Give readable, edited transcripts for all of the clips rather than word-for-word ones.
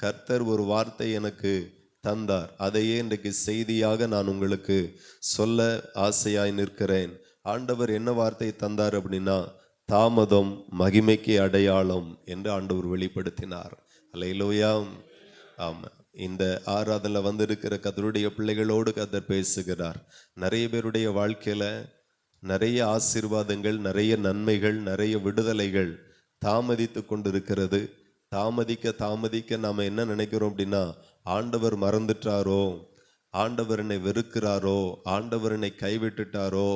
கர்த்தர் ஒரு வார்த்தை எனக்கு தந்தார். அதையே இன்றைக்கு செய்தியாக நான் உங்களுக்கு சொல்ல ஆசையாய் நிற்கிறேன். ஆண்டவர் என்ன வார்த்தை தந்தார் அப்படின்னா, தாமதம் மகிமைக்கு அடையாளம் என்று ஆண்டவர் வெளிப்படுத்தினார். அல்லேலூயா. ஆமா, இந்த ஆராதனையில் வந்திருக்கிற கர்த்தருடைய பிள்ளைகளோடு கர்த்தர் பேசுகிறார். நிறைய பேருடைய வாழ்க்கையில நிறைய ஆசீர்வாதங்கள், நிறைய நன்மைகள், நிறைய விடுதலைகள் தாமதித்து கொண்டிருக்கிறது. தாமதிக்க நாம என்ன நினைக்கிறோம் அப்படின்னா, ஆண்டவர் மறந்துட்டாரோ, ஆண்டவர் என்னை வெறுக்கிறாரோ, ஆண்டவர் என்னை கைவிட்டுட்டாரோ,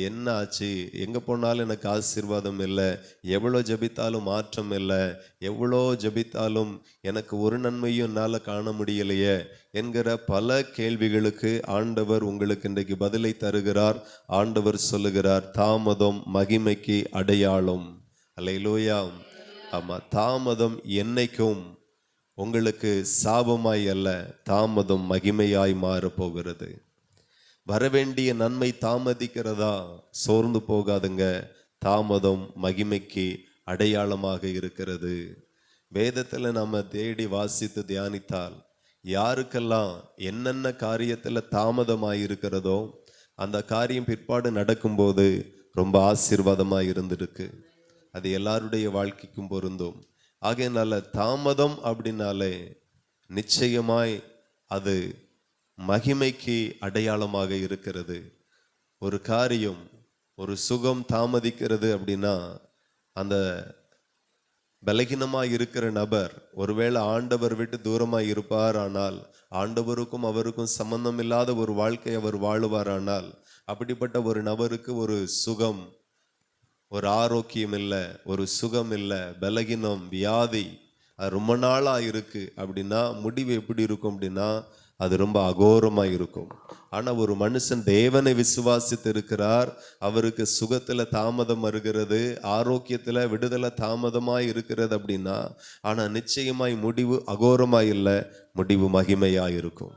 என்ன ஆச்சு, எங்கே போனாலும் எனக்கு ஆசீர்வாதம் இல்லை, எவ்வளோ ஜெபித்தாலும் மாற்றம் இல்லை, எவ்வளோ ஜெபித்தாலும் எனக்கு ஒரு நன்மையும் என்னால் காண முடியலையே என்கிற பல கேள்விகளுக்கு ஆண்டவர் உங்களுக்கு இன்றைக்கு பதிலை தருகிறார். ஆண்டவர் சொல்லுகிறார், தாமதம் மகிமைக்கு அடையாளம். அல்லேலூயா. ஆமாம், தாமதம் என்னைக்கும் உங்களுக்கு சாபமாய் அல்ல, தாமதம் மகிமையாய் மாறப்போகிறது. வரவேண்டிய நன்மை தாமதிக்கிறதா, சோர்ந்து போகாதுங்க. தாமதம் மகிமைக்கு அடையாளமாக இருக்கிறது. வேதத்தில் நம்ம தேடி வாசித்து தியானித்தால் யாருக்கெல்லாம் என்னென்ன காரியத்தில் தாமதமாக இருக்கிறதோ அந்த காரியம் பிற்பாடு நடக்கும்போது ரொம்ப ஆசீர்வாதமாக இருந்திருக்கு. அது எல்லாருடைய வாழ்க்கைக்கும் பொருந்தும். ஆகையினால தாமதம் அப்படின்னாலே நிச்சயமாய் அது மகிமைக்கு அடையாளமாக இருக்கிறது. ஒரு காரியம், ஒரு சுகம் தாமதிக்கிறது அப்படின்னா அந்த பலகீனமாக இருக்கிற நபர் ஒருவேளை ஆண்டவர் விட்டு தூரமாக இருப்பார், ஆனால் ஆண்டவருக்கும் அவருக்கும் சம்பந்தம் இல்லாத ஒரு வாழ்க்கை அவர் வாழுவாரானால், அப்படிப்பட்ட ஒரு நபருக்கு ஒரு சுகம், ஒரு ஆரோக்கியம் இல்லை, ஒரு சுகம் இல்லை, பலகீனம், வியாதி, அது ரொம்ப நாளாக இருக்கு அப்படின்னா முடிவு எப்படி இருக்கும் அப்படின்னா அது ரொம்ப அகோரமாக இருக்கும். ஆனால் ஒரு மனுஷன் தேவனை விசுவாசித்து இருக்கிறார், அவருக்கு சுகத்தில் தாமதம் வருகிறது, ஆரோக்கியத்தில் விடுதலை தாமதமாக இருக்கிறது அப்படின்னா, ஆனால் நிச்சயமாய் முடிவு அகோரமாக இல்லை, முடிவு மகிமையாக இருக்கும்.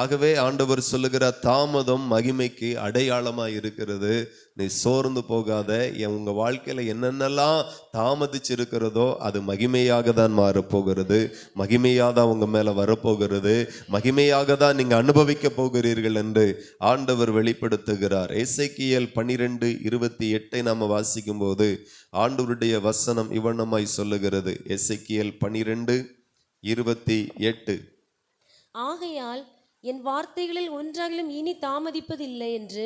ஆகவே ஆண்டவர் சொல்லுகிறார், தாமதம் மகிமைக்கு அடையாளமாக இருக்கிறது. நீ சோர்ந்து போகாத. உங்க வாழ்க்கையில என்னென்னலாம் தாமதிச்சு இருக்கிறதோ அது மகிமையாக தான் மாறப்போகிறது, மகிமையாக தான் உங்க மேல வரப்போகிறது, மகிமையாக தான் நீங்க அனுபவிக்க போகிறீர்கள் என்று ஆண்டவர் வெளிப்படுத்துகிறார். எசேக்கியேல் 12:28 நாம வாசிக்கும் போது ஆண்டவருடைய வசனம் இவ்வண்ணமாய் சொல்லுகிறது. எசேக்கியேல் 12:28, ஆகையால் என் வார்த்தைகளில் ஒன்றாகிலும் இனி தாமதிப்பதில்லை என்று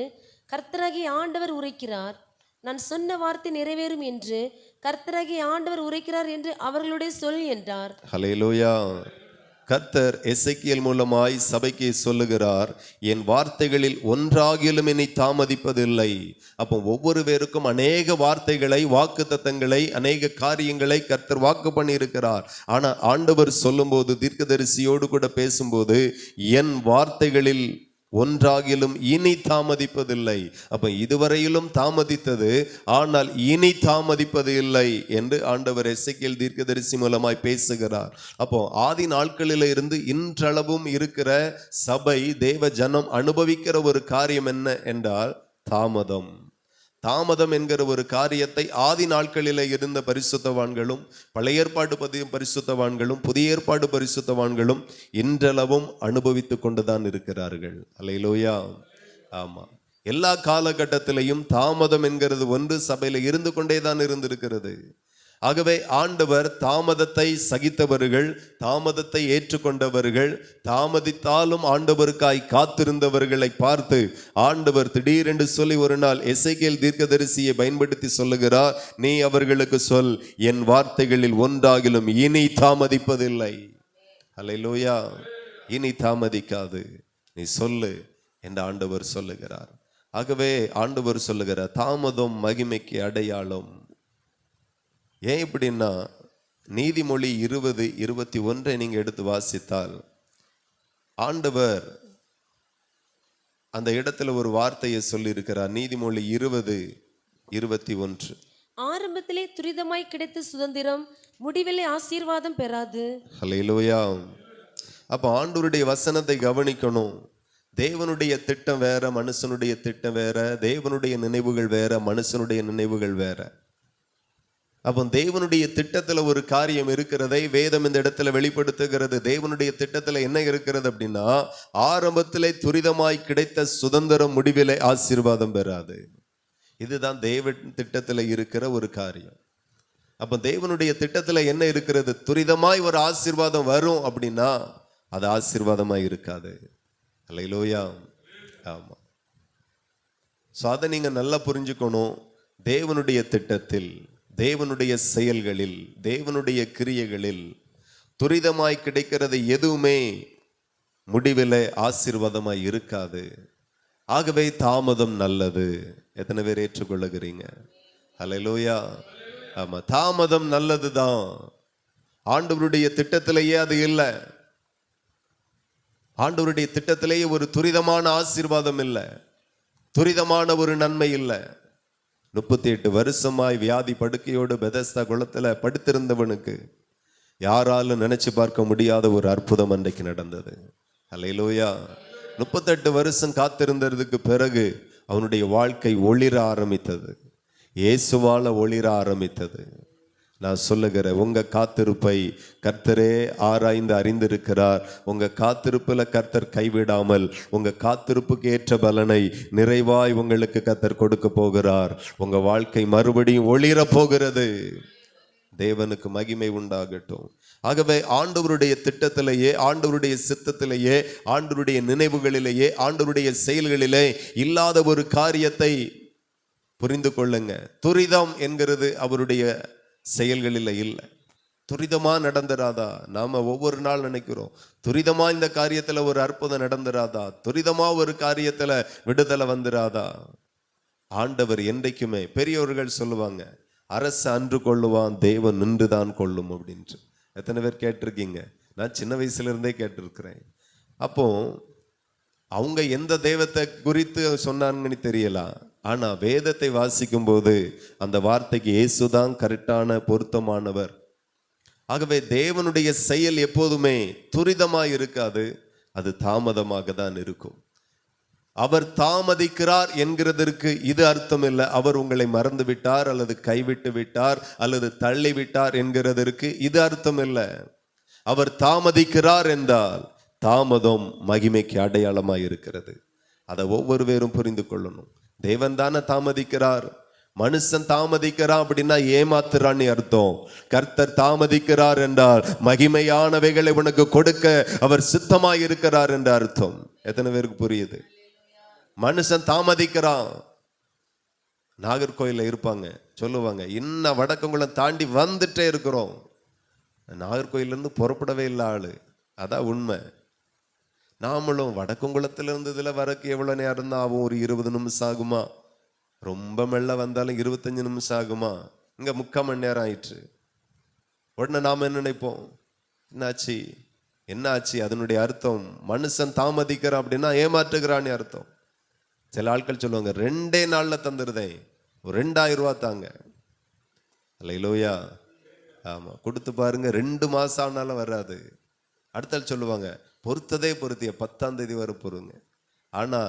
கர்த்தராகிய ஆண்டவர் உரைக்கிறார். நான் சொன்ன வார்த்தை நிறைவேறும் என்று கர்த்தராகிய ஆண்டவர் உரைக்கிறார் என்று அவர்களுடைய சொல் என்றார். ஹல்லேலூயா. கர்த்தர் எசேக்கியேல் மூலமாய் சபைக்கு சொல்லுகிறார், என் வார்த்தைகளில் ஒன்றாகிலும் இனி தாமதிப்பதில்லை. அப்போ ஒவ்வொரு பேருக்கும் அநேக வார்த்தைகளை, வாக்குத்தத்தங்களை, அநேக காரியங்களை கர்த்தர் வாக்கு பண்ணி இருக்கிறார். ஆனா ஆண்டவர் சொல்லும்போது, தீர்க்கதரிசியோடு கூட பேசும்போது, என் வார்த்தைகளில் ஒன்றாகிலும் இனி தாமதிப்பதில்லை. அப்ப இதுவரையிலும் தாமதித்தது, ஆனால் இனி தாமதிப்பது இல்லை என்று ஆண்டவர் எசேக்கியேல் தீர்க்கதரிசி மூலமாய் பேசுகிறார். அப்போ ஆதி நாட்களில் இருந்து இன்றளவும் இருக்கிற சபை, தேவ ஜனம் அனுபவிக்கிற ஒரு காரியம் என்ன என்றால் தாமதம். தாமதம் என்கிற ஒரு காரியத்தை ஆதி நாட்களில் இருந்த பரிசுத்தவான்களும், பழைய ஏற்பாடு பரிசுத்தவான்களும், புதிய ஏற்பாடு பரிசுத்தவான்களும் இன்றளவும் அனுபவித்து கொண்டுதான் இருக்கிறார்கள். அல்லேலூயா. ஆமா, எல்லா காலகட்டத்திலையும் தாமதம் என்கிறது ஒன்று சபையில இருந்து கொண்டேதான் இருந்திருக்கிறது. ஆகவே ஆண்டவர் தாமதத்தை சகித்தவர்கள், தாமதத்தை ஏற்றுக்கொண்டவர்கள், தாமதித்தாலும் ஆண்டவருக்காய் காத்திருந்தவர்களை பார்த்து ஆண்டவர் திடீரென்று சொல்லி ஒரு நாள் எசேக்கியேல் தீர்க்கதரிசியை பயன்படுத்தி சொல்லுகிறார், நீ அவர்களுக்கு சொல், என் வார்த்தைகளில் ஒன்றாகிலும் இனி தாமதிப்பதில்லை. அல்லேலூயா. இனி தாமதிக்காது, நீ சொல்லு என்று ஆண்டவர் சொல்லுகிறார். ஆகவே ஆண்டவர் சொல்லுகிறார், தாமதம் மகிமைக்கு அடையாளம். ஏன் இப்படின்னா, நீதிமொழி 20:21 நீங்க எடுத்து வாசித்தால் ஆண்டவர் அந்த இடத்துல ஒரு வார்த்தையை சொல்லி இருக்கிறார். நீதிமொழி 20:21, ஆரம்பத்திலே துரிதமாய் கிடைத்த சுதந்திரம் முடிவிலே ஆசீர்வாதம் பெறாது. ஹல்லேலூயா. அப்ப ஆண்டவருடைய வசனத்தை கவனிக்கணும். தேவனுடைய திட்டம் வேற, மனுஷனுடைய திட்டம் வேற. தேவனுடைய நினைவுகள் வேற, மனுஷனுடைய நினைவுகள் வேற. அப்போ தேவனுடைய திட்டத்துல ஒரு காரியம் இருக்கிறதை வேதம் இந்த இடத்துல வெளிப்படுத்துகிறது. தேவனுடைய திட்டத்துல என்ன இருக்கிறது அப்படின்னா, ஆரம்பத்திலே துரிதமாய் கிடைத்த சுதந்திரம் முடிவிலே ஆசீர்வாதம் பெறாது. இதுதான் தேவன் திட்டத்துல இருக்கிற ஒரு காரியம். அப்ப தேவனுடைய திட்டத்துல என்ன இருக்கிறது? துரிதமாய் ஒரு ஆசீர்வாதம் வரும் அப்படின்னா அது ஆசீர்வாதமாய் இருக்காது. அல்லேலூயா. ஆமா. சோ அதை நீங்க நல்லா புரிஞ்சுக்கணும். தேவனுடைய திட்டத்தில், தேவனுடைய செயல்களில், தேவனுடைய கிரியைகளில் துரிதமாய் கிடைக்கிறது எதுவுமே முடிவில் ஆசீர்வாதமாய் இருக்காது. ஆகவே தாமதம் நல்லது. எத்தனை பேர் ஏற்றுக்கொள்ளுகிறீங்க? அல்லேலூயா. ஆமா, தாமதம் நல்லதுதான். ஆண்டவருடைய திட்டத்திலேயே அது இல்லை. ஆண்டவருடைய திட்டத்திலேயே ஒரு துரிதமான ஆசீர்வாதம் இல்லை, துரிதமான ஒரு நன்மை இல்லை. 38 வருஷமாய் வியாதி படுக்கையோடு பெதஸ்தா குளத்துல படுத்திருந்தவனுக்கு யாராலும் நினைச்சு பார்க்க முடியாத ஒரு அற்புதம் அன்றைக்கு நடந்தது. அல்லேலூயா. 38 வருஷம் காத்திருந்ததுக்கு பிறகு அவனுடைய வாழ்க்கை ஒளிர ஆரம்பித்தது. இயேசுவால ஒளிர ஆரம்பித்தது. நான் சொல்லுகிறேன், உங்க காத்திருப்பை கர்த்தரே ஆராய்ந்து அறிந்திருக்கிறார். உங்க காத்திருப்புல கர்த்தர் கைவிடாமல் உங்க காத்திருப்புக்கு ஏற்ற பலனை நிறைவாய் உங்களுக்கு கர்த்தர் கொடுக்க போகிறார். உங்க வாழ்க்கை மறுபடியும் ஒளிர போகிறது. தேவனுக்கு மகிமை உண்டாகட்டும். ஆகவே ஆண்டவருடைய திட்டத்திலேயே, ஆண்டவருடைய சித்தத்திலேயே, ஆண்டவருடைய நினைவுகளிலேயே, ஆண்டவருடைய செயல்களிலே இல்லாத ஒரு காரியத்தை புரிந்து கொள்ளுங்க. துரிதம் என்கிறது அவருடைய செயல்களில் இல்லை. துரிதமா நடந்துராதா? நாம ஒவ்வொரு நாள் நினைக்கிறோம், துரிதமா இந்த காரியத்துல ஒரு அற்புதம் நடந்துராதா, துரிதமா ஒரு காரியத்துல விடுதலை வந்துராதா? ஆண்டவர் என்றைக்குமே, பெரியவர்கள் சொல்லுவாங்க, அரசு அன்று கொள்ளுவான், தேவன் நின்றுதான் கொள்ளும் அப்படின்ட்டு. எத்தனை பேர் கேட்டிருக்கீங்க? நான் சின்ன வயசுல இருந்தே கேட்டிருக்கிறேன். அப்போ அவங்க எந்த தெய்வத்தை குறித்து சொன்னாங்கன்னு தெரியலாம், ஆனா வேதத்தை வாசிக்கும் போது அந்த வார்த்தைக்கு இயேசுதான் கரெக்டான பொருத்தமானவர். ஆகவே தேவனுடைய செயல் எப்போதுமே துரிதமாய் இருக்காது, அது தாமதமாக தான் இருக்கும். அவர் தாமதிக்கிறார் என்கிறதற்கு இது அர்த்தம் இல்லை அவர் உங்களை மறந்து விட்டார் அல்லது கைவிட்டு விட்டார் அல்லது தள்ளி விட்டார் என்கிறதற்கு இது அர்த்தம் இல்லை. அவர் தாமதிக்கிறார் என்றால் தாமதம் மகிமைக்கு அடையாளமாய் இருக்கிறது. அதை ஒவ்வொருவரும் புரிந்து கொள்ளணும். தேவன் தானே தாமதிக்கிறார். மனுஷன் தாமதிக்கிறான் அப்படின்னா ஏமாத்துறான்னு அர்த்தம். கர்த்தர் தாமதிக்கிறார் என்றால் மகிமையானவைகளை உனக்கு கொடுக்க அவர் சித்தமாய் இருக்கிறார் என்ற அர்த்தம். எத்தனை பேருக்கு புரியுது? மனுஷன் தாமதிக்கிறான். நாகர்கோயில்ல இருப்பாங்க, சொல்லுவாங்க, இன்னும் வடக்கங்குளம் தாண்டி வந்துட்டே இருக்கிறோம். நாகர்கோயில இருந்து புறப்படவே இல்லை ஆளு. அதான் உண்மை. நாமளும் வடக்குங்குளத்துல இருந்ததுல வரக்கு எவ்வளவு நேரம் தான் ஆகும்? ஒரு 20 நிமிஷம் ஆகுமா? ரொம்ப மெல்ல வந்தாலும் 25 நிமிஷம் ஆகுமா? இங்க 3/4 மணி நேரம் ஆயிற்று. உடனே நாம என்ன நினைப்போம்? என்னாச்சு என்ன ஆச்சு? அதனுடைய அர்த்தம் மனுஷன் தாமதிக்கிறான் அப்படின்னா ஏமாற்றுகிறான்னு அர்த்தம். சில ஆட்கள் சொல்லுவாங்க, 2 நாள்ல தந்துருதேன், ஒரு 2000 ரூபா தாங்க. அல்லேலூயா. ஆமா, கொடுத்து பாருங்க, 2 மாசம் ஆனாலும் வராது. அடுத்த சொல்லுவாங்க, பொறுத்ததே பொறுத்திய 10ஆம் தேதி வரை பொறுங்க. ஆனா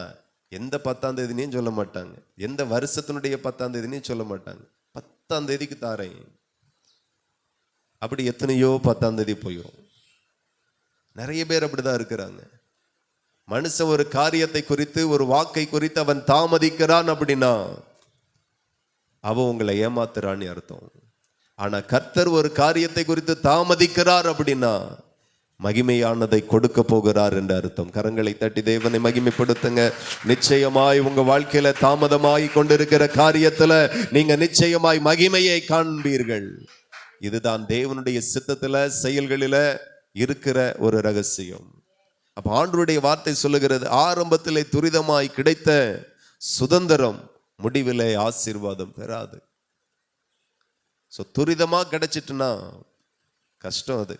எந்த 10ஆம் தேதினையும் சொல்ல மாட்டாங்க, எந்த வருஷத்தினுடைய 10ஆம் தேதினையும் சொல்ல மாட்டாங்க. 10ஆம் தேதிக்கு தாரேன். அப்படி எத்தனையோ 10ஆம் தேதி போயிடும். நிறைய பேர் அப்படிதான் இருக்கிறாங்க. மனுஷன் ஒரு காரியத்தை குறித்து, ஒரு வாக்கை குறித்து அவன் தாமதிக்கிறான் அப்படின்னா அவன் உங்களை ஏமாத்துறான்னு அர்த்தம். ஆனா கர்த்தர் ஒரு காரியத்தை குறித்து தாமதிக்கிறார் அப்படின்னா மகிமையானதை கொடுக்க போகிறார் என்ற அர்த்தம். கரங்களை தட்டி தேவனை மகிமைப்படுத்துங்க. நிச்சயமாய் உங்க வாழ்க்கையில தாமதமாய் கொண்டிருக்கிற காரியத்துல நீங்க நிச்சயமாய் மகிமையை காண்பீர்கள். இதுதான் தேவனுடைய சித்தத்துல, செயல்களில இருக்கிற ஒரு ரகசியம். அப்ப ஆண்டவருடைய வார்த்தை சொல்லுகிறது, ஆரம்பத்திலே துரிதமாய் கிடைத்த சுதந்திரம் முடிவிலே ஆசீர்வாதம் பெறாது. துரிதமா கிடைச்சிட்டுனா கஷ்டம். அது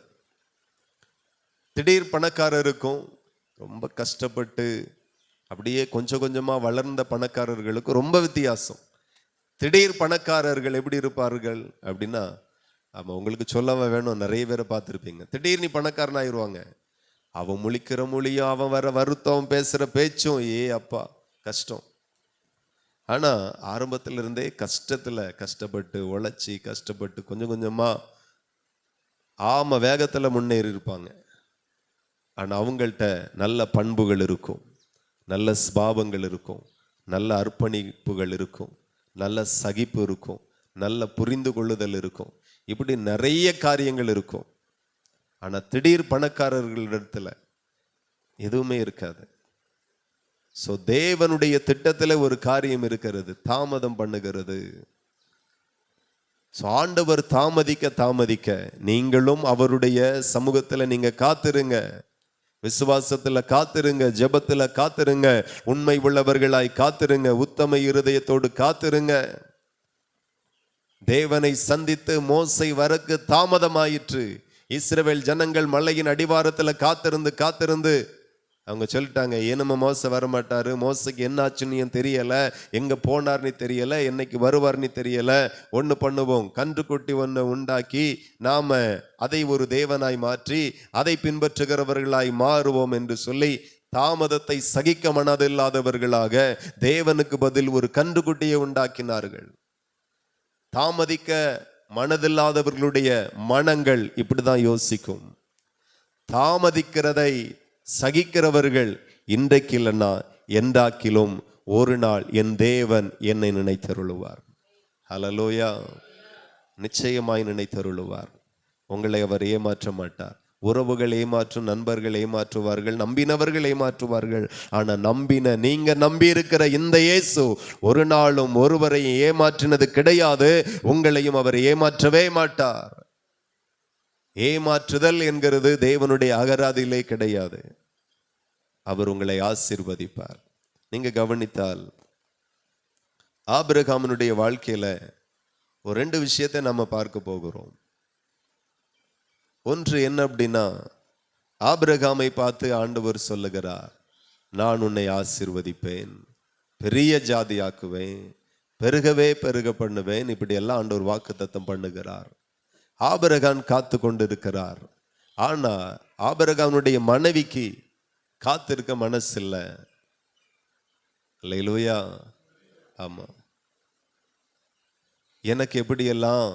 திடீர் பணக்காரருக்கும் ரொம்ப கஷ்டப்பட்டு அப்படியே கொஞ்சம் கொஞ்சமா வளர்ந்த பணக்காரர்களுக்கும் ரொம்ப வித்தியாசம். திடீர் பணக்காரர்கள் எப்படி இருப்பார்கள் அப்படின்னா, ஆமா, உங்களுக்கு சொல்லவா வேணும், நிறைய பேரை பார்த்துருப்பீங்க. திடீர் நீ பணக்காரன் ஆயிடுவாங்க. அவன் முழிக்கிற மொழியும், அவன் வர வருத்தம், பேசுற பேச்சும், அப்பா கஷ்டம். ஆனா ஆரம்பத்துல இருந்தே கஷ்டப்பட்டு உழைச்சி கஷ்டப்பட்டு கொஞ்சம் கொஞ்சமா வேகத்துல முன்னேறி இருப்பாங்க. ஆனா அவங்கள்ட்ட நல்ல பண்புகள் இருக்கும், நல்ல ஸ்பாவங்கள் இருக்கும், நல்ல அர்ப்பணிப்புகள் இருக்கும், நல்ல சகிப்பு இருக்கும், நல்ல புரிந்து கொள்ளுதல் இருக்கும், இப்படி நிறைய காரியங்கள் இருக்கும். ஆனா திடீர் பணக்காரர்களிடத்துல எதுவுமே இருக்காது. சோ தேவனுடைய திட்டத்துல ஒரு காரியம் இருக்கிறது, தாமதம் பண்ணுகிறது. சோ ஆண்டவர் தாமதிக்க நீங்களும் அவருடைய சமூகத்துல நீங்க காத்திருங்க, விசுவாசத்துல காத்திருங்க, ஜெபத்துல காத்திருங்க, உண்மை உள்ளவர்களாய் காத்திருங்க, உத்தம இருதயத்தோடு காத்திருங்க. தேவனை சந்தித்து மோசே வரக்கு தாமதமாயிற்று. இஸ்ரவேல் ஜனங்கள் மலையின் அடிவாரத்துல காத்திருந்து அவங்க சொல்லிட்டாங்க, ஏனும் மோசே வரமாட்டாரு, மோசைக்கு என்ன ஆச்சுன்னு தெரியல, எங்க போனார்னு தெரியல, என்னைக்கு வருவார்னு தெரியல. ஒண்ணு பண்ணுவோம், கன்றுக்குட்டி ஒண்ணு உண்டாக்கி நாம அதை ஒரு தேவனாய் மாற்றி அதை பின்பற்றுகிறவர்களாய் மாறுவோம் என்று சொல்லி தாமதத்தை சகிக்க மனதில்லாதவர்களாக தேவனுக்கு பதில் ஒரு கன்றுக்குட்டியை உண்டாக்கினார்கள். தாமதிக்க மனதில்லாதவர்களுடைய மனங்கள் இப்படிதான் யோசிக்கும். தாமதிக்கிறதை சகிக்கிறவர்கள் இன்றைக்கு இல்லைன்னா என்றாக்கிலும் ஒரு நாள் என் தேவன் என்னை நினைத்தருளுவார். ஹல்லேலூயா. நிச்சயமாய் நினைத்தருளுவார். உங்களை அவர் ஏமாற்ற மாட்டார். உறவுகள் ஏமாற்றும், நண்பர்கள் ஏமாற்றுவார்கள், நம்பினவர்கள் ஏமாற்றுவார்கள். ஆனா நீங்க நம்பி இருக்கிற இந்த இயேசு ஒரு நாளும் ஒருவரை ஏமாற்றினது கிடையாது. உங்களையும் அவர் ஏமாற்றவே மாட்டார். ஏமாற்றுதல் என்கிறது தேவனுடைய அகராதியிலே கிடையாது. அவர் உங்களை ஆசீர்வதிப்பார். நீங்க கவனித்தால் ஆபிரகாமினுடைய வாழ்க்கையில ஒரு 2 விஷயத்தை நம்ம பார்க்க போகிறோம். ஒன்று என்ன அப்படின்னா, ஆபிரகாமை பார்த்து ஆண்டவர் சொல்லுகிறார், நான் உன்னை ஆசீர்வதிப்பேன், பெரிய ஜாதியாக்குவேன், பெருகவே பெருக பண்ணுவேன். இப்படி எல்லாம் ஆண்டவர் வாக்குத்தத்தம் பண்ணுகிறார். ஆபிரகாம் காத்து கொண்டிருக்கிறார். ஆனா ஆபிரகாமுடைய மனைவிக்கு காத்திருக்க மனசு இல்லை. அல்லேலூயா. ஆமா, எனக்கு எப்படியெல்லாம்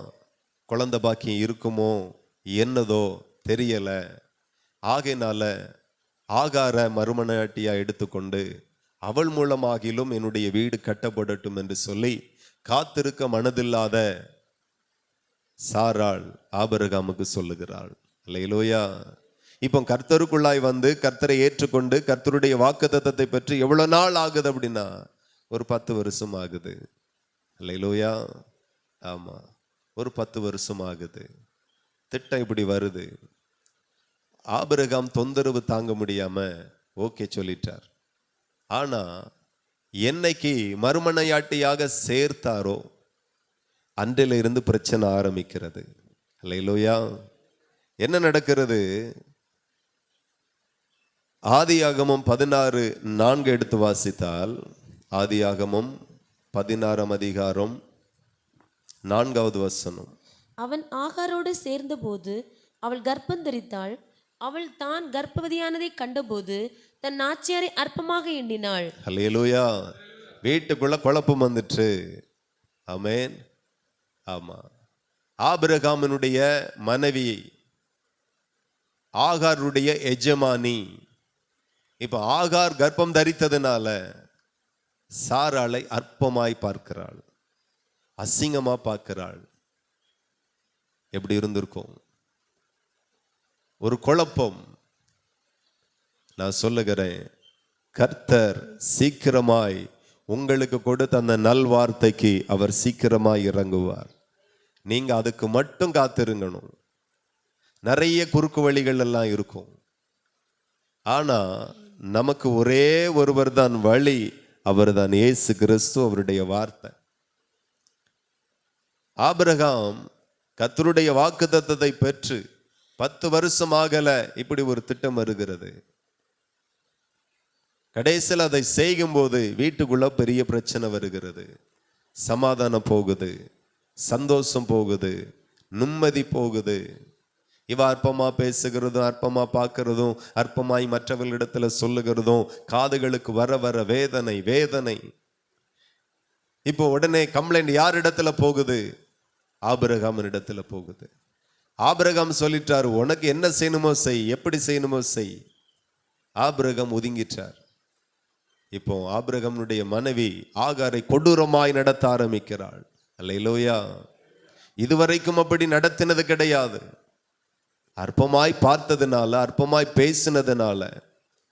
குழந்தை பாக்கியம் இருக்குமோ என்னதோ தெரியல, ஆகையினால ஆகார மறுமனையாட்டியா எடுத்துக்கொண்டு அவள் மூலமாகிலும் என்னுடைய வீடு கட்டப்படட்டும் என்று சொல்லி காத்திருக்க மனதில்லாத சாராள் ஆபிரகாமுக்கு சொல்லுகிறாள். அல்லேலூயா. இப்போ கர்த்தருக்குள்ளாய் வந்து கர்த்தரை ஏற்றுக்கொண்டு கர்த்தருடைய வாக்குத்தத்தத்தை பற்றி எவ்வளவு நாள் ஆகுது அப்படின்னா ஒரு 10 வருஷம் ஆகுது. அல்லேலூயா. ஆமா, ஒரு 10 வருஷம் ஆகுது. திட்டம் இப்படி வருது. ஆபிரகாம் தொந்தரவு தாங்க முடியாம ஓகே சொல்லிட்டார். ஆனா என்னைக்கு மறுமனையாட்டியாக சேர்த்தாரோ அன்றில இருந்து பிரச்சனை ஆரம்பிக்கிறது. அல்லேலூயா. என்ன நடக்கிறது? ஆதியாகமம் 16:4 எடுத்து வாசித்தால், ஆதியாகமம் 16 அதிகாரம் 4வது வசனம். அவன் ஆகாரோடு சேர்ந்தபோது அவள் கர்ப்பம் தரித்தாள். அவள் தான் கர்ப்பவதியானதை கண்டபோது தன் நாச்சியாரை அற்பமாக எண்ணினாள். அல்லேலூயா. வீட்டுக்குள்ள குழப்பம் வந்துட்டு. ஆமென். ஆமா, ஆபிரகாமினுடைய மனைவி ஆகாருடைய எஜமானி. இப்ப ஆகார் கர்ப்பம் தரித்ததுனால சாராளை அற்பமாய் பார்க்கிறாள், அசிங்கமா பார்க்கிறாள். எப்படி இருந்திருக்கும்? ஒரு குழப்பம். நான் சொல்லுகிறேன், கர்த்தர் சீக்கிரமாய் உங்களுக்கு கொடுத்த அந்த நல்வார்த்தைக்கு அவர் சீக்கிரமாய் இறங்குவார். நீங்க அதுக்கு மட்டும் காத்திருங்கணும். நிறைய குறுக்கு வழிகள் எல்லாம் இருக்கும். ஆனா நமக்கு ஒரே ஒருவர் தான் வழி, அவர் தான் இயேசு கிறிஸ்து, அவருடைய வார்த்தை. ஆபிரகாம் கர்த்தருடைய வாக்குத்தத்தத்தை பெற்று 10 வருஷம் ஆகல, இப்படி ஒரு திட்டம் வருகிறது. கடைசியில் அதை செய்யும் போது வீட்டுக்குள்ள பெரிய பிரச்சனை வருகிறது. சமாதானம் போகுது, சந்தோஷம் போகுது, நிம்மதி போகுது. இவ அற்பமா பேசுகிறதும் அற்பமா பார்க்கிறதும் அற்பமாய் மற்றவர்களிடத்துல சொல்லுகிறதும் காதுகளுக்கு வர வர வேதனை வேதனை. இப்போ உடனே கம்ப்ளைண்ட் யார் இடத்துல போகுது? ஆபிரகாம் இடத்துல போகுது. ஆபிரகாம் சொல்லிட்டாரு, உனக்கு என்ன செய்யணுமோ செய், எப்படி செய்யணுமோ செய். ஆபிரகாம் ஒதுங்கிட்டார். இப்போ ஆபிரகாமுடைய மனைவி ஆகாரை கொடூரமாய் நடத்த ஆரம்பிக்கிறாள். அல்லேலூயா. இதுவரைக்கும் அப்படி நடத்தினது கிடையாது. அற்பமாய் பார்த்ததுனால, அற்பமாய் பேசினதுனால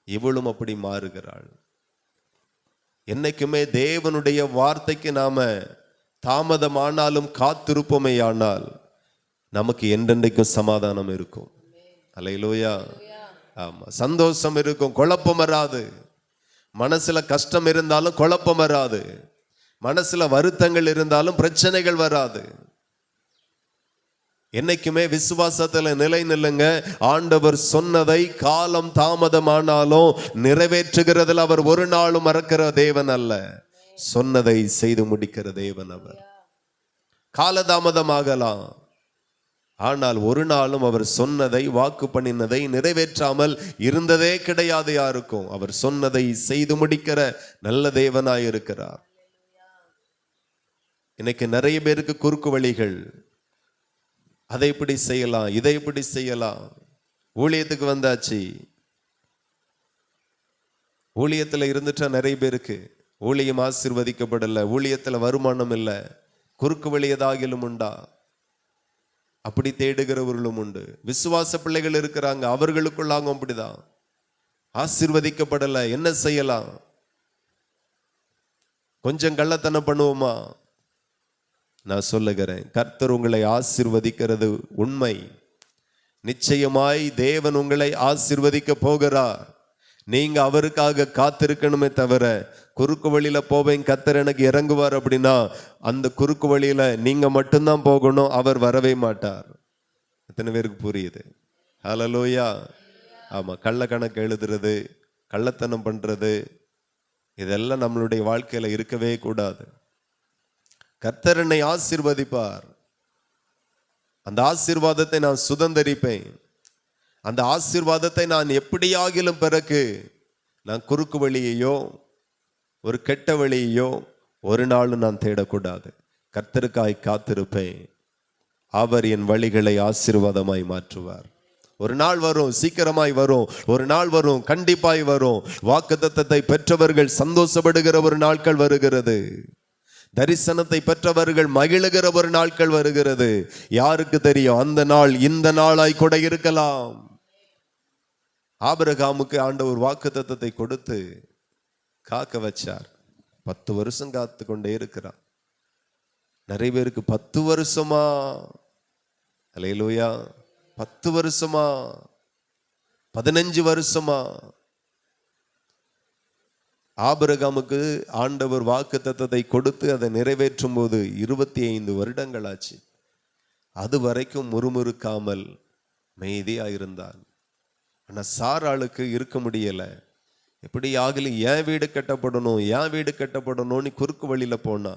இவளும் அப்படி மாறுகிறாள். என்னைக்குமே தேவனுடைய வார்த்தைக்கு நாம தாமதமானாலும் காத்திருப்போமேயானால் நமக்கு என்றென்றைக்கும் சமாதானம் இருக்கும். அல்லேலூயா. ஆமா, சந்தோஷம் இருக்கும், குழப்பம் வராது. மனசுல கஷ்டம் இருந்தாலும் குழப்பம் வராது. மனசுல வருத்தங்கள் இருந்தாலும் பிரச்சனைகள் வராது. என்னைக்குமே விசுவாசத்துல நிலை நில்லுங்க. ஆண்டவர் சொன்னதை காலம் தாமதமானாலும் நிறைவேற்றுகிறதில் அவர் ஒரு நாளும் மறக்கிற தேவன் அல்ல. சொன்னதை செய்து முடிக்கிற தேவன் அவர். காலதாமதமாகலாம், ஆனால் ஒரு நாளும் அவர் சொன்னதை, வாக்கு பண்ணினதை நிறைவேற்றாமல் இருந்ததே கிடையாது யாருக்கும். அவர் சொன்னதை செய்து முடிக்கிற நல்ல தேவனாயிருக்கிறார். இன்னைக்கு நிறைய பேருக்கு குறுக்கு வழிகள், அதை இப்படி செய்யலாம், இதை இப்படி செய்யலாம். ஊழியத்துக்கு வந்தாச்சு, ஊழியத்துல இருந்துட்டா நிறைய பேருக்கு ஊழியம் ஆசீர்வதிக்கப்படல, ஊழியத்துல வருமானம் இல்லை, குறுக்கு வழி ஏதாகிலும் உண்டா, அப்படி தேடுகிறவர்களும் உண்டு. விசுவாச பிள்ளைகள் இருக்கிறாங்க, அவர்களுக்குள்ளாங்க அப்படிதான். ஆசீர்வதிக்கப்படல, என்ன செய்யலாம்? கொஞ்சம் கள்ளத்தனம் பண்ணுவோமா? நான் சொல்லுகிறேன், கர்த்தர் உங்களை ஆசீர்வதிக்கிறது உண்மை. நிச்சயமாய் தேவன் உங்களை ஆசீர்வதிக்க போகிறார். நீங்க அவருக்காக காத்திருக்கணுமே தவிர, குறுக்கு வழியில போவேன், கர்த்தர் எனக்கு இறங்குவார் அப்படின்னா அந்த குறுக்கு வழியில நீங்க மட்டும்தான் போகணும், அவர் வரவே மாட்டார். எத்தனை பேருக்கு புரியுது? ஹல்லேலூயா. ஆமா, கள்ள கணக்கு எழுதுறது, கள்ளத்தனம் பண்றது, இதெல்லாம் நம்மளுடைய வாழ்க்கையில இருக்கவே கூடாது. கர்த்தர் என்னை ஆசீர்வதிப்பார், அந்த ஆசீர்வாதத்தை நான் சுதந்தரிப்பேன். அந்த ஆசீர்வாதத்தை நான் எப்படியாகிலும் பிறகு நான் குறுக்கு வழியையோ ஒரு கெட்ட வழியையோ ஒரு நாளும் நான் தேடக்கூடாது. கர்த்தருக்காய் காத்திருப்பேன். அவர் என் வழிகளை ஆசீர்வாதமாய் மாற்றுவார். ஒரு நாள் வரும், சீக்கிரமாய் வரும், ஒரு நாள் வரும், கண்டிப்பாய் வரும். வாக்குத்தத்தத்தை பெற்றவர்கள் சந்தோஷப்படுகிற ஒரு நாட்கள் வருகிறது. தரிசனத்தை பெற்றவர்கள் மகிழுகிற ஒரு நாட்கள் வருகிறது. யாருக்கு தெரியும்? அந்த நாள் இந்த நாளாய் கூட இருக்கலாம். ஆபிரகாமுக்கு ஆண்டவர் வாக்குத்தத்தத்தை கொடுத்து காக்க வச்சார். 10 வருஷம் காத்து கொண்டே இருக்கிறார். நிறைய பேருக்கு 10 வருஷமா, அல்லேலூயா, 10 வருஷமா, 15 வருஷமா. ஆபிரகாமுக்கு ஆண்டவர் வாக்குத்தத்தத்தை கொடுத்து அதை நிறைவேற்றும் போது 25 வருடங்கள் ஆச்சு. அது வரைக்கும் முறுமுறுக்காமல் மெய்தியாயிருந்தான். ஆனா சாராளுக்கு இருக்க முடியல. எப்படி ஆகலும் என் வீடு கட்டப்படணும், என் வீடு கட்டப்படணும்னு குறுக்கு வழியில போனா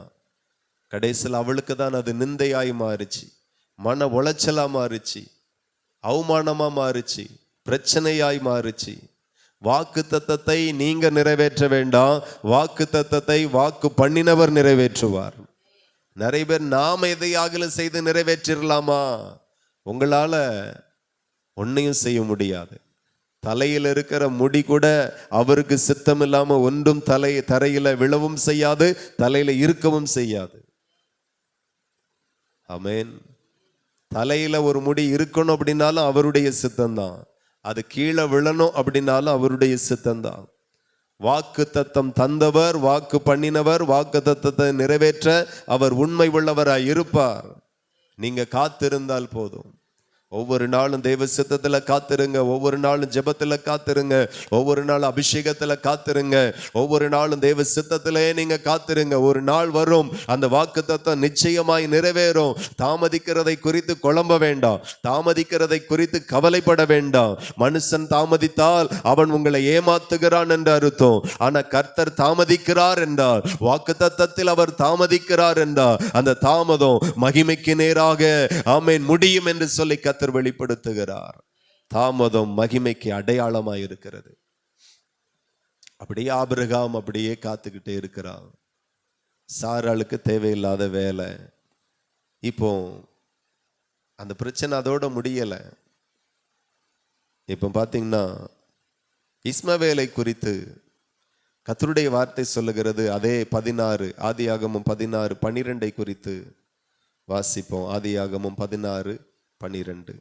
கடைசியில் அவளுக்கு தான் அது நிந்தையாய் மாறுச்சு, மன உளைச்சலா மாறுச்சு, அவமானமா மாறுச்சு, பிரச்சனையாய் மாறுச்சு. வாக்கு தத்தத்தை நீங்க நிறைவேற்ற வேண்டாம், வாக்கு தத்தத்தை வாக்கு பண்ணினவர் நிறைவேற்றுவார். நிறைய பேர் நாம எதையாகலும் செய்து நிறைவேற்றிடலாமா? உங்களால ஒன்னையும் செய்ய முடியாது. தலையில் இருக்கிற முடி கூட அவருக்கு சித்தம் இல்லாம ஒன்றும் தரையில விழவும் செய்யாது, தலையில இருக்கவும் செய்யாது. ஆமென். தலையில ஒரு முடி இருக்கணும் அப்படின்னாலும் அவருடைய சித்தம்தான், அது கீழே விழணும் அப்படின்னாலும் அவருடைய சித்தம்தான். வாக்கு தத்தம் தந்தவர், வாக்கு பண்ணினவர், வாக்கு தத்தத்தை நிறைவேற்ற அவர் உண்மை உள்ளவராய் இருப்பார். நீங்க காத்திருந்தால் போதும். ஒவ்வொரு நாளும் தெய்வ சித்தத்துல காத்திருங்க, ஒவ்வொரு நாளும் ஜெபத்துல காத்திருங்க, ஒவ்வொரு நாளும் அபிஷேகத்துல காத்திருங்க, ஒவ்வொரு நாளும் தெய்வ சித்தத்திலே நீங்க காத்திருங்க. ஒரு நாள் வரும், அந்த வாக்குத்தத்தம் நிச்சயமாய் நிறைவேறும். தாமதிக்கிறதை குறித்து குழம்ப வேண்டாம், தாமதிக்கிறதை குறித்து கவலைப்பட வேண்டாம். மனுஷன் தாமதித்தால் அவன் உங்களை ஏமாத்துகிறான் என்று அர்த்தம். ஆனா கர்த்தர் தாமதிக்கிறார் என்றார், வாக்குத்தத்தத்தில் அவர் தாமதிக்கிறார் என்றார், அந்த தாமதம் மகிமைக்கு நேராக ஆமென் முடியும் என்று சொல்லி கர்த்தர் வெளிப்படுத்துகிறார். தாமதம் மகிமைக்கு அடையாளமாய் இருக்கிறது. அப்படியே ஆபிரகாம் அப்படியே காத்துக்கிட்டே இருக்கிறான். சாராளுக்கு தேவையில்லாத வேலை. இப்போ அந்த பிரச்சனை அதோட முடியலை. இப்போ பார்த்தீங்கன்னா இஸ்மவேலை குறித்து கர்த்தருடைய வார்த்தை சொல்லுகிறது. அதே 16 ஆதியாகமம் 16:12 குறித்து வாசிப்போம். ஆதியாகமம் 16:12.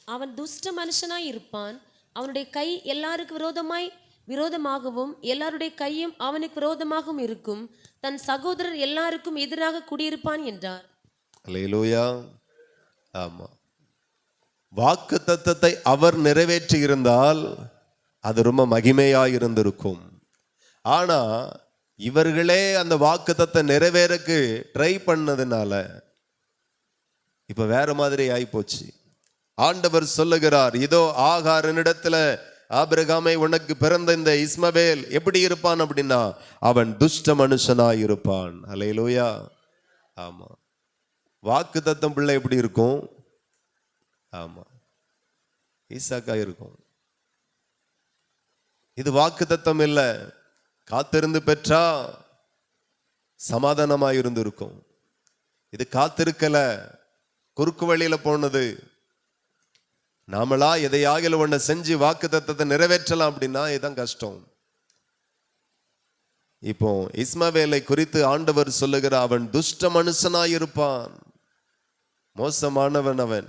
அவன் துஷ்ட மனுஷனாய் இருப்பான், அவனுடைய கை எல்லாருக்கு விரோதமாகவும் எல்லாருடைய கையும் அவனுக்கு விரோதமாகவும் இருக்கும், தன் சகோதரர் எல்லாருக்கும் எதிராக குடியிருப்பான் என்றார். அல்லேலூயா. ஆமா, வாக்கு தத்தத்தை அவர் நிறைவேற்றி இருந்தால் அது ரொம்ப மகிமையாய் இருந்திருக்கும். ஆனா இவர்களே அந்த வாக்கு தத்தை நிறைவேறக்கு ட்ரை பண்ணதுனால இப்ப வேற மாதிரி ஆயிப்போச்சு. ஆண்டவர் சொல்லுகிறார், இதோ ஆகாரனிடத்துல ஆபிரகாமை உனக்கு பிறந்த இந்த இஸ்மவேல் எப்படி இருப்பான் அப்படின்னா அவன் துஷ்ட மனுஷனாய் இருப்பான். அல்லேலூயா. ஆமா, வாக்கு தத்தம் பிள்ளை எப்படி இருக்கும்? ஆமா, ஈசாக்கா இருக்கும். இது வாக்கு தத்தம் இல்ல, காத்திருந்து பெற்றா சமாதானமாய் இருந்திருக்கும். இது காத்திருக்கல, குறுக்கு வழியில போனது. நாமளா எதையாக ஒன்ன செஞ்சு வாக்கு தத்தத்தை நிறைவேற்றலாம் அப்படின்னா இதுதான் கஷ்டம். இப்போ இஸ்மவேலை குறித்து ஆண்டவர் சொல்லுகிற அவன் துஷ்ட மனுஷனாய் இருப்பான், மோசமானவன் அவன்.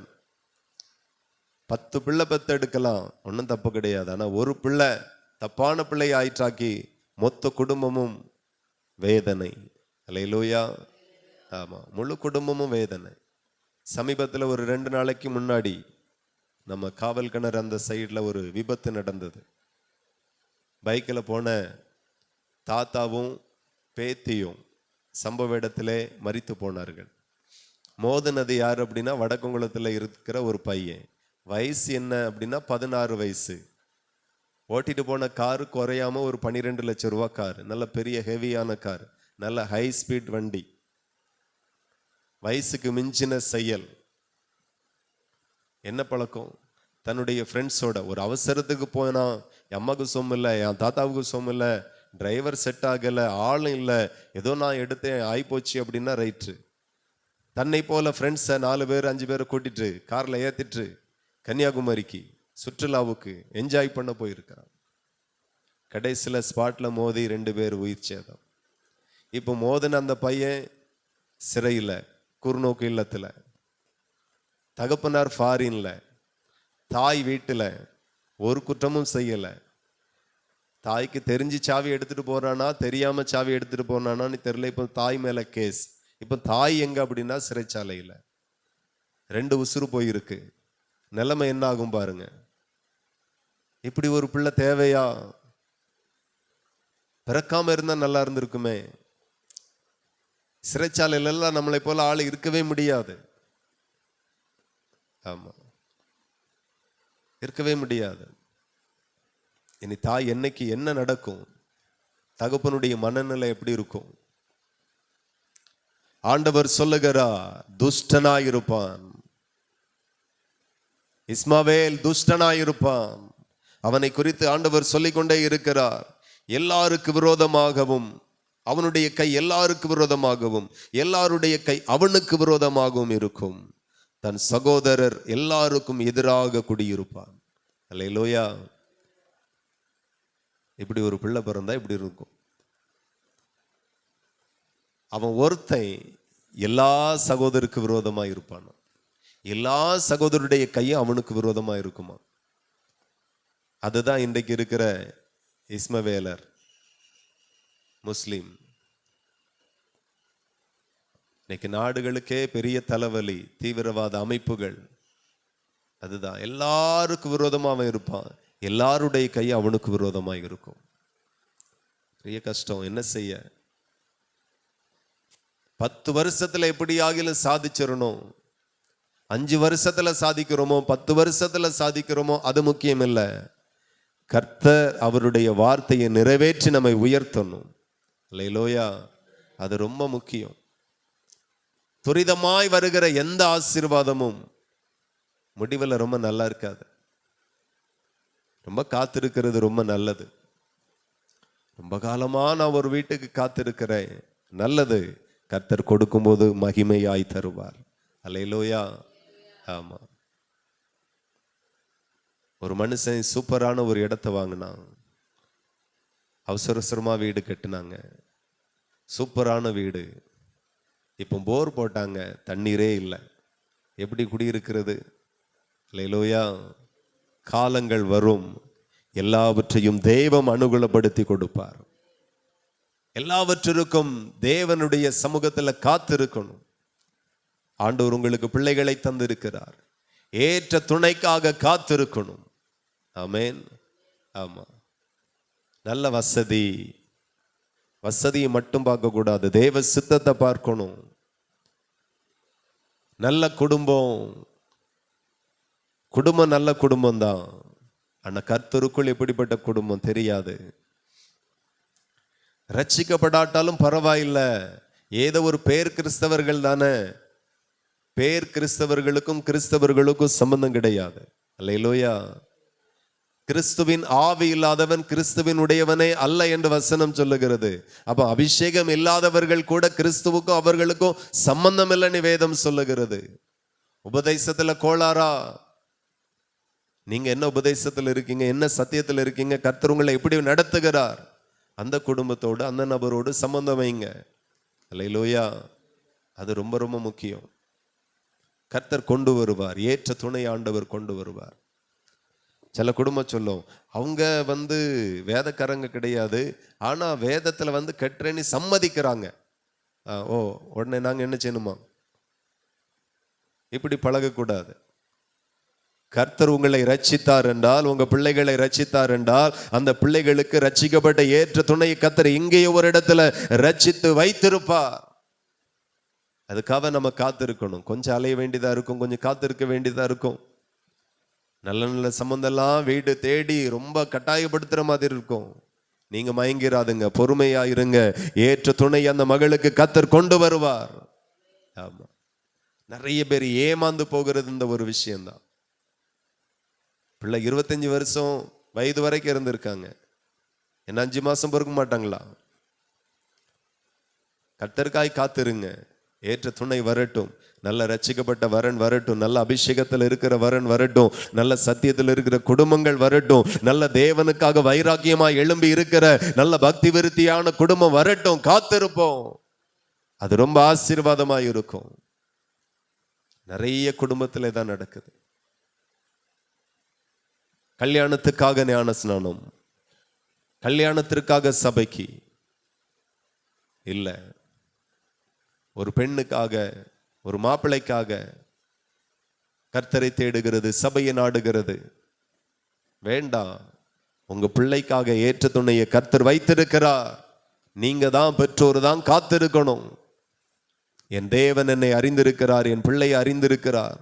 10 பிள்ளை பெத்தெடுக்கலாம், ஒன்றும் தப்பு கிடையாது. ஆனா ஒரு பிள்ளை தப்பான பிள்ளை ஆயிற்றாக்கி மொத்த குடும்பமும் வேதனை. அல்லேலூயா. ஆமா, முழு குடும்பமும் வேதனை. சமீபத்தில் ஒரு 2 நாளைக்கு முன்னாடி நம்ம காவல் கிணறு அந்த சைடில் ஒரு விபத்து நடந்தது. பைக்கில் போன தாத்தாவும் பேத்தியும் சம்பவ இடத்திலே மரித்து போனார்கள். மோதினது யார் அப்படின்னா வடக்குங்குளத்தில் இருக்கிற ஒரு பையன். வயசு என்ன அப்படின்னா 16 வயசு. ஓட்டிட்டு போன காரு குறையாம ஒரு 12 லட்சம் ரூபா கார், நல்ல பெரிய ஹெவியான கார், நல்ல ஹை ஸ்பீட் வண்டி, வயசுக்கு மிஞ்சின செயல். என்ன பழக்கம்? தன்னுடைய ஃப்ரெண்ட்ஸோட ஒரு அவசரத்துக்கு போனா, என் அம்மாவுக்கு சோம் இல்லை, என் தாத்தாவுக்கு சோம் இல்லை, டிரைவர் செட் ஆகலை, ஆளும் இல்லை, ஏதோ நான் எடுத்தேன் ஆயிப்போச்சு அப்படின்னா ரைட்டு. தன்னை போல ஃப்ரெண்ட்ஸை 4 பேர் 5 பேரை கூட்டிட்டு காரில் ஏற்றிட்டு கன்னியாகுமரிக்கு சுற்றுலாவுக்கு என்ஜாய் பண்ண போயிருக்கிறான். கடைசியில் ஸ்பாட்டில் மோதி 2 பேர் உயிர் சேதம். இப்போ மோதின அந்த பையன் சிறையில், குறுநோக்கு இல்லத்தில், தகப்பனார் ஃபாரின்ல, தாய் வீட்டில், ஒரு குற்றமும் செய்யலை. தாய்க்கு தெரிஞ்சு சாவி எடுத்துட்டு போறானா தெரியாம சாவி எடுத்துட்டு போனானான்னு தெரியல. இப்போ தாய் மேல கேஸ். இப்போ தாய் எங்க அப்படின்னா சிறைச்சாலையில். 2 உசுறு போயிருக்கு. நிலைமை என்ன ஆகும் பாருங்க. இப்படி ஒரு பிள்ளை தேவையா? பிறக்காம இருந்தா நல்லா இருந்திருக்குமே. சிறைச்சாலையில எல்லாம் நம்மளை போல ஆள் இருக்கவே முடியாது. ஆமா, இருக்கவே முடியாது. இனி தாய் என்னைக்கு என்ன நடக்கும், தகப்பனுடைய மனநிலை எப்படி இருக்கும்? ஆண்டவர் சொல்லுகிறார், துஷ்டனாயிருப்பான். இஸ்மவேல் துஷ்டனாயிருப்பான். அவனை குறித்து ஆண்டவர் சொல்லிக்கொண்டே இருக்கிறார். எல்லாருக்கு விரோதமாகவும் அவனுடைய கை எல்லாருக்கு விரோதமாகவும் எல்லாருடைய கை அவனுக்கு விரோதமாகவும் இருக்கும். தன் சகோதரர் எல்லாருக்கும் எதிராக குடியிருப்பான். அல்லேலூயா. இப்படி ஒரு பிள்ளை பிறந்தா இப்படி இருக்கும். அவன் ஒருத்தன் எல்லா சகோதரருக்கு விரோதமா இருப்பான். எல்லா சகோதரருடைய கையும் அவனுக்கு விரோதமா இருக்குமா. அதுதான் இன்றைக்கு இருக்கிற இஸ்மவேலர் முஸ்லிம். இன்னைக்கு நாடுகளுக்கே பெரிய தலைவலி தீவிரவாத அமைப்புகள். அதுதான், எல்லாருக்கும் விரோதமா அவன் இருப்பான், எல்லாருடைய கை அவனுக்கு விரோதமா இருக்கும். பெரிய கஷ்டம். என்ன செய்ய? 10 வருஷத்துல எப்படி ஆகிலும் சாதிச்சிடணும். 5 வருஷத்துல சாதிக்கிறோமோ 10 வருஷத்துல சாதிக்கிறோமோ அது முக்கியம் இல்லை. கர்த்தர் அவருடைய வார்த்தையை நிறைவேற்றி நம்மை உயர்த்தணும். அல்லேலூயா. அது ரொம்ப முக்கியம். துரிதமாய் வருகிற எந்த ஆசீர்வாதமும் முடிவில் ரொம்ப நல்லா இருக்காது. ரொம்ப காத்திருக்கிறது ரொம்ப நல்லது. ரொம்ப காலமா நான் ஒரு வீட்டுக்கு காத்திருக்கிறேன், நல்லது. கர்த்தர் கொடுக்கும்போது மகிமையாய் தருவார். அல்லேலூயா. ஆமா. ஒரு மனுஷன் சூப்பரான ஒரு இடத்தை வாங்கினான். அவசர அவசரமா வீடு கட்டினாங்க. சூப்பரான வீடு. இப்போ போர் போட்டாங்க, தண்ணீரே இல்லை. எப்படி குடியிருக்கிறது? அல்லேலூயா. காலங்கள் வரும், எல்லாவற்றையும் தெய்வம் அனுகூலப்படுத்தி கொடுப்பார். எல்லாவற்றிற்கும் தேவனுடைய சமூகத்தில் காத்திருக்கணும். ஆண்டவர் உங்களுக்கு பிள்ளைகளை தந்திருக்கிறார். ஏற்ற துணைக்காக காத்திருக்கணும். ஆமென். ஆமா. நல்ல வசதியை மட்டும் பார்க்க கூடாது, தேவ சித்தத்தை பார்க்கணும். நல்ல குடும்பம் நல்ல குடும்பம் தான். ஆனா கர்த்தருக்குள் எப்படிப்பட்ட குடும்பம் தெரியாது. ரட்சிக்கப்படாட்டாலும் பரவாயில்லை, ஏதோ ஒரு பேர் கிறிஸ்தவர்கள் தானே. பேர் கிறிஸ்தவர்களுக்கும் சம்பந்தம் கிடையாது. அல்லேலூயா. கிறிஸ்துவின் ஆவி இல்லாதவன் கிறிஸ்துவின் உடையவனே அல்ல என்று வசனம் சொல்லுகிறது. அப்ப அபிஷேகம் இல்லாதவர்கள் கூட கிறிஸ்துவுக்கும் அவர்களுக்கும் சம்பந்தம் இல்லைன்னு வேதம் சொல்லுகிறது. உபதேசத்துல கோளாறா? நீங்க என்ன உபதேசத்துல இருக்கீங்க, என்ன சத்தியத்துல இருக்கீங்க, கர்த்தர் உங்களை எப்படி நடத்துகிறார், அந்த குடும்பத்தோடு அந்த நபரோடு சம்பந்தம் வைங்க. அல்லேலூயா. அது ரொம்ப ரொம்ப முக்கியம். கர்த்தர் கொண்டு வருவார், ஏற்ற துணை ஆண்டவர் கொண்டு வருவார். சில குடும்பம் சொல்லும், அவங்க வேதக்காரங்க கிடையாது, ஆனா வேதத்துல கட்டுறேன்னு சம்மதிக்கிறாங்க. ஓ, உடனே நாங்க என்ன செய்யணுமா? இப்படி பழகக்கூடாது. கர்த்தர் உங்களை ரட்சித்தார் என்றால், உங்க பிள்ளைகளை ரட்சித்தார் என்றால், அந்த பிள்ளைகளுக்கு ரட்சிக்கப்பட்ட ஏற்ற துணையை கர்த்தர் இங்கேயே ஒரு இடத்துல ரட்சித்து வைத்திருப்பார். அதுக்காக நம்ம காத்திருக்கணும். கொஞ்சம் அலைய வேண்டியதா இருக்கும், கொஞ்சம் காத்திருக்க வேண்டியதா இருக்கும். நல்ல நல்ல சம்பந்தம்லாம் வீடு தேடி ரொம்ப கட்டாயப்படுத்துற மாதிரி இருக்கும். நீங்க மயங்கிறாதுங்க, பொறுமையா இருங்க. ஏற்ற துணை அந்த மகளுக்கு கர்த்தர் கொண்டு வருவார். ஆமா. நிறைய பேர் ஏமாந்து போகிறது இந்த ஒரு விஷயம்தான். பிள்ளை 25 வருஷம் வயது வரைக்கும் இருந்திருக்காங்க, என்ன 5 மாசம் பொறுக்க மாட்டாங்களா? கர்த்தருக்காய் காத்திருங்க. ஏற்ற துணை வரட்டும், நல்ல ரட்சிக்கப்பட்ட வரன் வரட்டும், நல்ல அபிஷேகத்தில் இருக்கிற வரன் வரட்டும், நல்ல சத்தியத்தில் இருக்கிற குடும்பங்கள் வரட்டும், நல்ல தேவனுக்காக வைராக்கியமாய் எழும்பி இருக்கிற நல்ல பக்தி விருத்தியான குடும்பம் வரட்டும். காத்திருப்போம். அது ரொம்ப ஆசீர்வாதமாய் இருக்கும். நிறைய குடும்பத்திலே தான் நடக்குது. கல்யாணத்துக்காக ஞான ஸ்நானம், கல்யாணத்திற்காக சபைக்கு இல்ல, ஒரு பெண்ணுக்காக ஒரு மாப்பிள்ளைக்காக கர்த்தரை தேடுகிறது, சபையை நாடுகிறது. வேண்டாம். உங்க பிள்ளைக்காக ஏற்ற துணையை கர்த்தர் வைத்திருக்கிறார். நீங்க தான் பெற்றோர் தான் காத்திருக்கணும். என் தேவன் என்னை அறிந்திருக்கிறார், என் பிள்ளையை அறிந்திருக்கிறார்.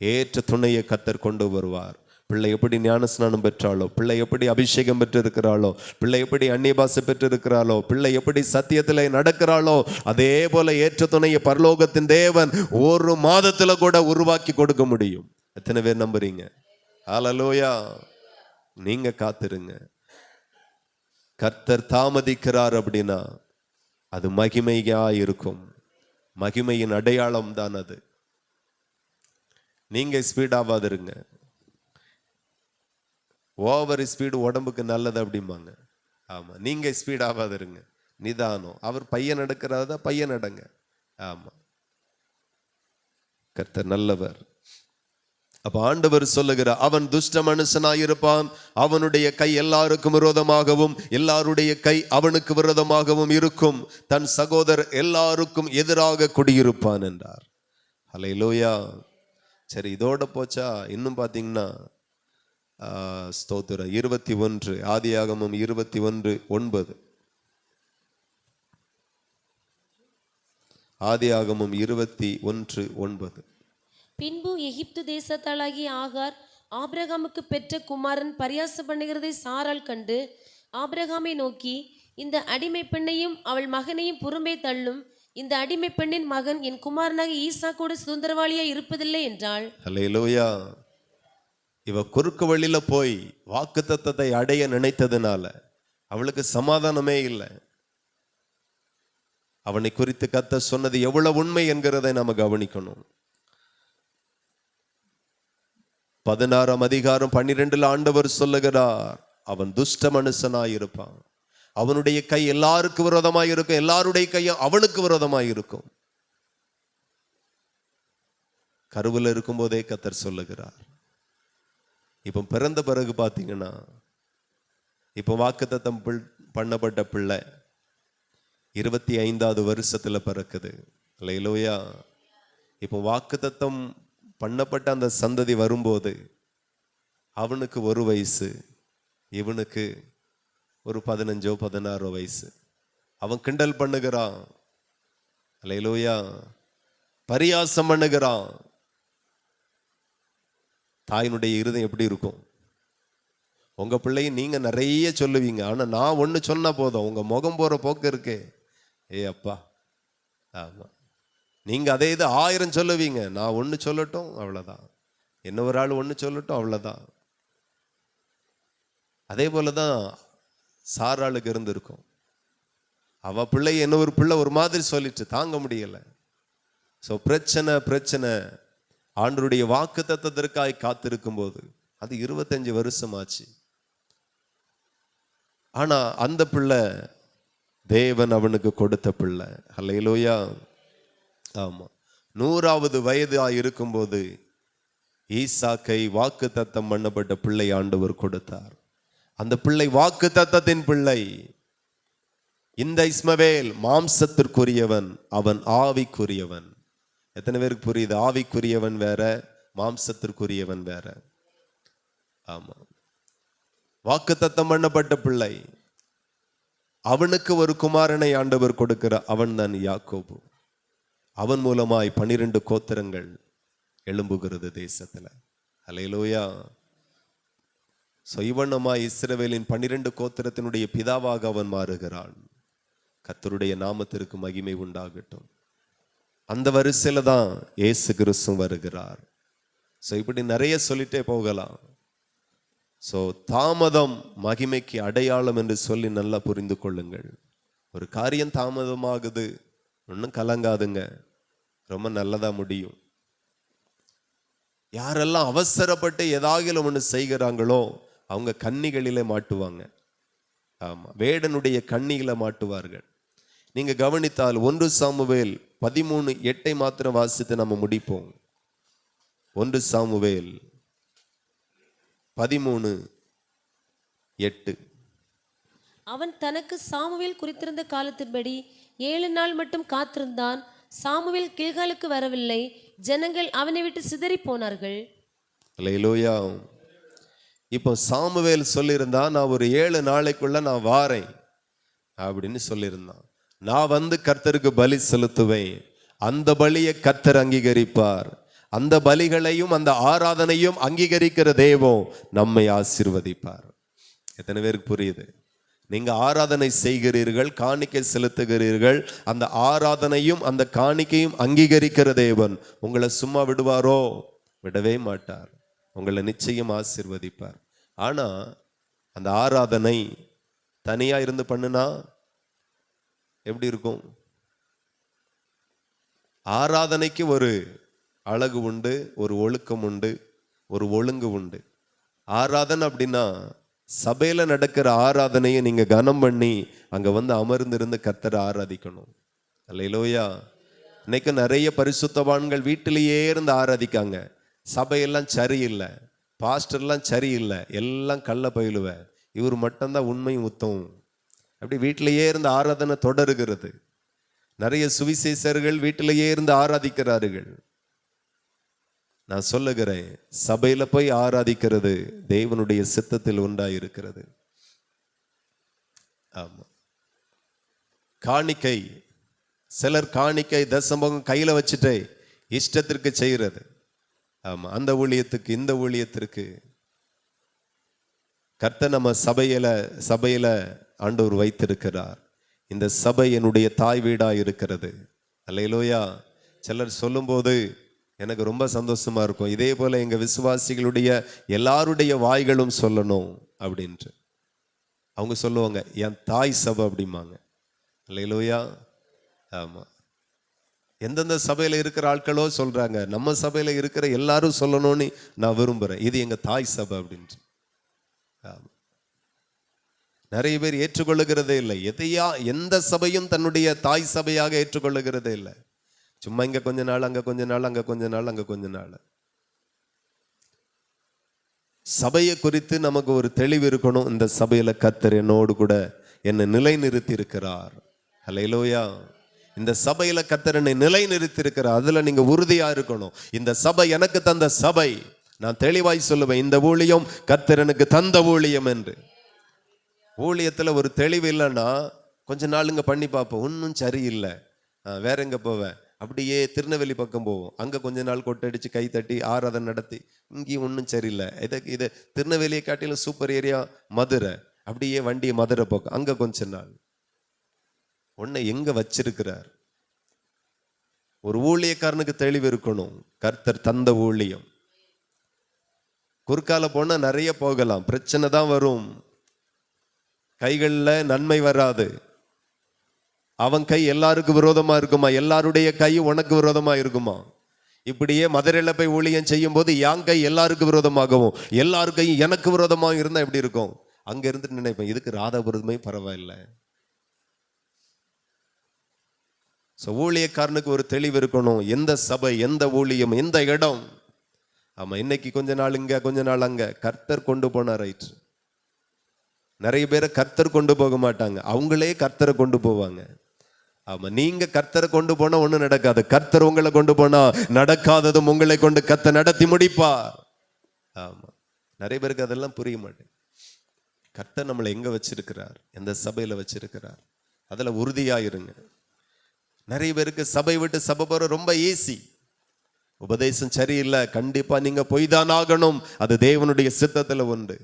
ஏற்ற துணையை கர்த்தர் கொண்டு வருவார். பிள்ளை எப்படி ஞானஸ்நானம் பெற்றாலோ, பிள்ளை எப்படி அபிஷேகம் பெற்றிருக்கிறாளோ, பிள்ளை எப்படி அந்நிய பாஷை பெற்றிருக்கிறாளோ, பிள்ளை எப்படி சத்தியத்திலே நடக்கிறாளோ, அதே போல ஏற்ற துணையை பரலோகத்தின் தேவன் ஒரு மாதத்துல கூட உருவாக்கி கொடுக்க முடியும். எத்தனை பேர் நம்புறீங்க? ஹல்லேலூயா. நீங்க காத்திருங்க. கர்த்தர் தாமதிக்கிறார் அப்படின்னா அது மகிமையா இருக்கும். மகிமையின் அடையாளம் தான் அது. நீங்க ஸ்பீடாவாதிருங்க. ஓவர் ஸ்பீடு உடம்புக்கு நல்லது அப்படிம்பாங்க. ஆமா. நீங்க ஸ்பீட் ஆகாதிருங்க, நிதானம். அவர் பையன் நடக்கிறதா பையன் நடங்க. ஆமா. கர்த்தர் நல்லவர். அப்ப ஆண்டவர் சொல்லுகிறார், அவன் துஷ்ட மனுஷனாயிருப்பான், அவனுடைய கை எல்லாருக்கும் விரோதமாகவும் எல்லாருடைய கை அவனுக்கு விரோதமாகவும் இருக்கும், தன் சகோதரர் எல்லாருக்கும் எதிராக குடியிருப்பான் என்றார். ஹல்லேலூயா. சரி, இதோட போச்சா? இன்னும் பாத்தீங்கன்னா ஸ்தோத்திரம் 21, ஆதியாகமம் 21:9. ஆதியாகமம் 21:9. பின்பு எகிப்து தேசத்தாளாகிய ஆகார் ஆபிரகாமுக்கு பெற்ற குமாரன் பரியாச பண்ணுகிறதை சாராள் கண்டு ஆபிரகாமை நோக்கி, இந்த அடிமை பெண்ணையும் அவள் மகனையும் புறம்பே தள்ளும், இந்த அடிமை பெண்ணின் மகன் என் குமாரனாக ஈசாக்கோடு சுதந்திரவாளியா இருப்பதில்லை என்றாள். ஹல்லேலூயா. இவ குறுக்கு வழியில போய் வாக்குத்தத்தத்தை அடைய நினைத்ததுனால அவளுக்கு சமாதானமே இல்லை. அவனை குறித்து கர்த்தர் சொன்னது எவ்வளவு உண்மை என்கிறதை நாம கவனிக்கணும். 16ஆம் அதிகாரம் 12 ஆண்டவர் சொல்லுகிறார், அவன் துஷ்ட மனுஷனாயிருப்பான், அவனுடைய கை எல்லாருக்கும் விரோதமாய் இருக்கும், எல்லாருடைய கையும் அவனுக்கு விரோதமாய் இருக்கும். கருவில் இருக்கும் போதே கர்த்தர் சொல்லுகிறார். இப்போ பிறந்த பிறகு பார்த்தீங்கன்னா, இப்போ வாக்குத்தத்தம் பண்ணப்பட்ட பிள்ளை 25வது வருஷத்துல பிறக்குது. அல்லேலூயா. இப்போ வாக்குத்தத்தம் பண்ணப்பட்ட அந்த சந்ததி வரும்போது அவனுக்கு 1 வயசு, இவனுக்கு ஒரு 15 16 வயசு. அவன் கிண்டல் பண்ணுகிறான், அல்லேலூயா, பரியாசம் பண்ணுகிறான். தாயினுடைய இருதயம் எப்படி இருக்கும்? உங்க பிள்ளையும் நீங்க நிறைய சொல்லுவீங்க, ஆனா நான் ஒன்று சொன்ன போதும் உங்க முகம் போற போக்கு இருக்கே, ஏ அப்பா. ஆமா, நீங்க அதே இது 1000 சொல்லுவீங்க, நான் ஒன்று சொல்லட்டும் அவ்வளோதான், என்ன ஒரு ஆள் ஒன்று சொல்லட்டும் அவ்வளோதான். அதே போலதான் சாராளுக்கு இருந்திருக்கும். அவ பிள்ளை என்ன ஒரு பிள்ளை ஒரு மாதிரி சொல்லிட்டு தாங்க முடியல. ஸோ பிரச்சனை ஆண்டவருடைய வாக்கு தத்தத்திற்காய் காத்திருக்கும் போது அது 25 வருஷம் ஆச்சு. ஆனா அந்த பிள்ளை தேவன் அவனுக்கு கொடுத்த பிள்ளை. அல்லேலூயா. ஆமா, 100வது வயது இருக்கும்போது ஈசாக்கை வாக்கு தத்தம் பண்ணப்பட்ட பிள்ளை ஆண்டவர் கொடுத்தார். அந்த பிள்ளை வாக்கு தத்தத்தின் பிள்ளை. இந்த இஸ்மவேல் மாம்சத்திற்குரியவன், அவன் ஆவிக்குரியவன். எத்தனை பேருக்கு புரியுது? ஆவிக்குரியவன் வேற, மாம்சத்திற்குரியவன் வேற. ஆமா, வாக்குத்தத்தம் பண்ணப்பட்ட பிள்ளை. அவனுக்கு ஒரு குமாரனை ஆண்டவர் கொடுக்கிற, அவன் தான் யாக்கோபு. அவன் மூலமாய் 12 கோத்திரங்கள் எழும்புகிறது தேசத்துல. அல்லேலூயா. இவனமாய் இஸ்ரவேலின் 12 கோத்திரத்தினுடைய பிதாவாக அவன் மாறுகிறான். கர்த்தருடைய நாமத்திற்கு மகிமை உண்டாகட்டும். அந்த வரிசையில தான் இயேசு கிறிஸ்து வருகிறார். இப்படி நிறைய சொல்லிட்டே போகலாம். தாமதம் மகிமைக்கு அடையாளம் என்று சொல்லி நல்லா புரிந்து கொள்ளுங்கள். ஒரு காரியம் தாமதமாகுது, ஒன்றும் கலங்காதுங்க, ரொம்ப நல்லதா முடியும். யாரெல்லாம் அவசரப்பட்டு ஏதாகிலும் ஒன்று செய்கிறாங்களோ அவங்க கன்னிகளிலே மாட்டுவாங்க. ஆமா, வேடனுடைய கண்ணிகளை மாட்டுவார்கள். நீங்க கவனித்தால் 1 சாமுவேல் 13:8 மாத்திரம் வாசித்து நம்ம முடிப்போம். 1 சாமுவேல் 13:8. அவன் தனக்கு சாமுவேல் குறித்திருந்த காலத்தின்படி 7 நாள் மட்டும் காத்திருந்தான். சாமுவேல் கில்காலுக்கு வரவில்லை. ஜனங்கள் அவனை விட்டு சிதறி போனார்கள். அல்லேலூயா. இப்போ சாமுவேல் சொல்லியிருந்தா, நான் ஒரு 7 நாளைக்குள்ள நான் வாரேன் அப்படின்னு சொல்லியிருந்தான். நான் வந்து கர்த்தருக்கு பலி செலுத்துவேன், அந்த பலியை கர்த்தர் அங்கீகரிப்பார், அந்த பலிகளையும் அந்த ஆராதனையும் அங்கீகரிக்கிற தேவன் நம்மை ஆசீர்வதிப்பார். எத்தனை பேருக்கு புரியுது? நீங்க ஆராதனை செய்கிறீர்கள், காணிக்கை செலுத்துகிறீர்கள், அந்த ஆராதனையும் அந்த காணிக்கையும் அங்கீகரிக்கிற தேவன் உங்களை சும்மா விடுவாரோ? விடவே மாட்டார். உங்களை நிச்சயம் ஆசீர்வதிப்பார். ஆனா அந்த ஆராதனை தனியா இருந்து பண்ணுனா எப்படி இருக்கும்? ஆராதனைக்கு ஒரு அழகு உண்டு, ஒரு ஒழுக்கம் உண்டு, ஒரு ஒழுங்கு உண்டு. ஆராதனை அப்படின்னா சபையில நடக்கிற ஆராதனையை நீங்க கனம் பண்ணி அங்க வந்து அமர்ந்திருந்து கர்த்தரை ஆராதிக்கணும். அல்லேலூயா. இன்னைக்கு நிறைய பரிசுத்தவான்கள் வீட்டிலேயே இருந்து ஆராதிக்காங்க. சபையெல்லாம் சரியில்லை, பாஸ்டர்லாம் சரியில்லை, எல்லாம் கள்ள பயிலுவ, இவர் மட்டும்தான் உண்மையும் உத்தமும். அப்படி வீட்டிலேயே இருந்து ஆராதனை தொடருகிறது. நிறைய சுவிசேஷர்கள் வீட்டிலேயே இருந்து ஆராதிக்கிறார்கள். நான் சொல்லுகிறேன், சபையில போய் ஆராதிக்கிறது தேவனுடைய சித்தத்தில் உண்டாயிருக்கிறது. ஆமா, காணிக்கை, சிலர் காணிக்கை தசமம் கையில வச்சுட்டே இஷ்டத்திற்கு செய்கிறது. ஆமா, அந்த ஊழியத்துக்கு இந்த ஊழியத்திற்கு கர்த்தர் நம்ம சபையில ஆண்டவர் வைத்திருக்கிறார். இந்த சபை என்னுடைய தாய் வீடா இருக்கிறது. அல்லேலூயா. சிலர் சொல்லும்போது எனக்கு ரொம்ப சந்தோஷமா இருக்கும். இதே போல எங்க விசுவாசிகளுடைய எல்லாருடைய வாய்களும் சொல்லணும் அப்படின்ட்டு அவங்க சொல்லுவாங்க, என் தாய் சபை அப்படிம்பாங்க. அல்லேலூயா. ஆமா. எந்தெந்த சபையில இருக்கிற ஆட்களோ சொல்றாங்க, நம்ம சபையில இருக்கிற எல்லாரும் சொல்லணும்னு நான் விரும்புறேன், இது எங்க தாய் சபை அப்படின்ட்டு. ஆமா. நிறைய பேர் ஏற்றுக்கொள்ளுகிறதே இல்லை. எந்த சபையும் தன்னுடைய தாய் சபையாக ஏற்றுக்கொள்ளுகிறதே இல்லை. சும்மா இங்க கொஞ்ச நாள், அங்க கொஞ்ச நாள், அங்க கொஞ்ச நாள், அங்க கொஞ்ச நாள். சபையை குறித்து நமக்கு ஒரு தெளிவு இருக்கணும். இந்த சபையில கர்த்தர் என்னோடு கூட என்னை நிலைநிறுத்தி இருக்கிறார். ஹல்லேலூயா. இந்த சபையில கர்த்தர் என்னை நிலைநிறுத்தி இருக்கிறார். அதுல நீங்க உறுதியா இருக்கணும். இந்த சபை எனக்கு தந்த சபை. நான் தெளிவாய் சொல்லுவேன், இந்த ஊழியம் கர்த்தர் எனக்கு தந்த ஊழியம் என்று. ஊழியத்துல ஒரு தெளிவு இல்லைன்னா கொஞ்ச நாளுங்க பண்ணி பார்ப்போம், ஒன்றும் சரியில்லை, வேற எங்க போவேன், அப்படியே திருநெல்வேலி பக்கம் போவோம், அங்க கொஞ்ச நாள் கொட்டடிச்சு கை தட்டி ஆராதனை நடத்தி, இங்கேயும் ஒன்றும் சரியில்லை, இதை திருநெல்வேலியை காட்டிலும் சூப்பர் ஏரியா மதுரை, அப்படியே வண்டியை மதுரை பக்கம், அங்க கொஞ்ச நாள். உன்னை எங்க வச்சிருக்கிறார்? ஒரு ஊழியக்காரனுக்கு தெளிவு இருக்கணும், கர்த்தர் தந்த ஊழியம். குறுக்கால போனா நிறைய போகலாம், பிரச்சனை தான் வரும், கைகளில் நன்மை வராது. அவன் கை எல்லாருக்கும் விரோதமா இருக்குமா? எல்லாருடைய கை உனக்கு விரோதமா இருக்குமா? இப்படியே மதுரையில போய் ஊழியம் செய்யும் போது என் கை எல்லாருக்கும் விரோதமாகவும் எல்லாரு கையும் எனக்கு விரோதமாக இருந்தா எப்படி இருக்கும்? அங்க இருந்து நினைப்பேன், இதுக்கு ராதாபுரமே பரவாயில்லை. ஊழியக்காரனுக்கு ஒரு தெளிவு இருக்கணும், எந்த சபை, எந்த ஊழியம், எந்த இடம். ஆமா, இன்னைக்கு கொஞ்ச நாள் இங்க, கொஞ்ச நாள் அங்க. கர்த்தர் கொண்டு போனா ரைட். நிறைய பேரை கர்த்தர் கொண்டு போக மாட்டாங்க, அவங்களே கர்த்தரை கொண்டு போவாங்க. ஆமா, நீங்க கர்த்தரை கொண்டு போனா ஒண்ணும் நடக்காது, கர்த்தர் உங்களை கொண்டு போனா நடக்காததும் உங்களை கொண்டு கர்த்தர் நடத்தி முடிப்பார். ஆமா, நிறைய பேருக்கு அதெல்லாம் புரிய மாட்டேன். கர்த்தர் நம்மளை எங்க வச்சிருக்கிறார், எந்த சபையில வச்சிருக்கிறார், அதுல உறுதியாயிருங்க. நிறைய பேருக்கு சபை விட்டு சபை போற ரொம்ப ஈஸி. உபதேசம் சரியில்லை, கண்டிப்பா நீங்க பொய்தான் ஆகணும், அது தேவனுடைய சித்தத்துல உண்டு.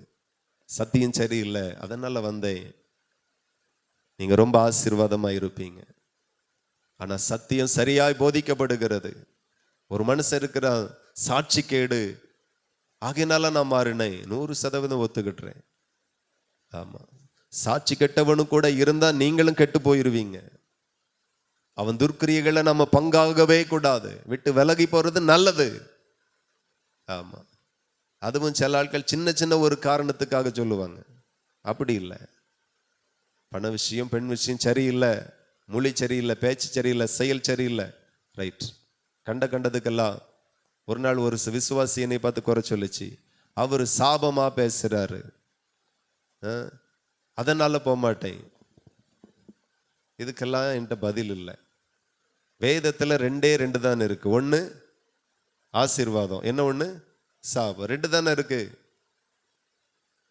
சத்தியம் சரியில்லை, அதனால வந்தேன், நீங்க ரொம்ப ஆசீர்வாதமா இருப்பீங்க. ஆனா சத்தியம் சரியாய் போதிக்கப்படுகிறது. ஒரு மனுஷன் இருக்கிறான், சாட்சி கேடு, ஆகையினால நான் மாறினேன், 100% ஒத்துக்கிட்டுறேன். ஆமா, சாட்சி கெட்டவனு கூட இருந்தா நீங்களும் கெட்டு போயிருவீங்க. அவன் துர்க்கிரியைகளை நம்ம பங்காகவே கூடாது, விட்டு விலகி போறது நல்லது. ஆமா, அதுவும் சில ஆட்கள் சின்ன சின்ன ஒரு காரணத்துக்காக சொல்லுவாங்க, அப்படி இல்லை. பண விஷயம், பெண் விஷயம் சரியில்லை, மொழி சரியில்லை, பேச்சு சரியில்லை, செயல் சரியில்லை, ரைட். கண்டதுக்கெல்லாம். ஒரு நாள் ஒரு விசுவாசி என்னை பார்த்து குறை சொல்லிச்சு, அவர் சாபமா பேசுறாரு, அதனால போக மாட்டேன். இதுக்கெல்லாம் என்கிட்ட பதில் இல்லை. வேதத்துல 2 தான் இருக்கு, ஒண்ணு ஆசீர்வாதம், என்ன ஒண்ணு சாபம், 2 தானே இருக்கு.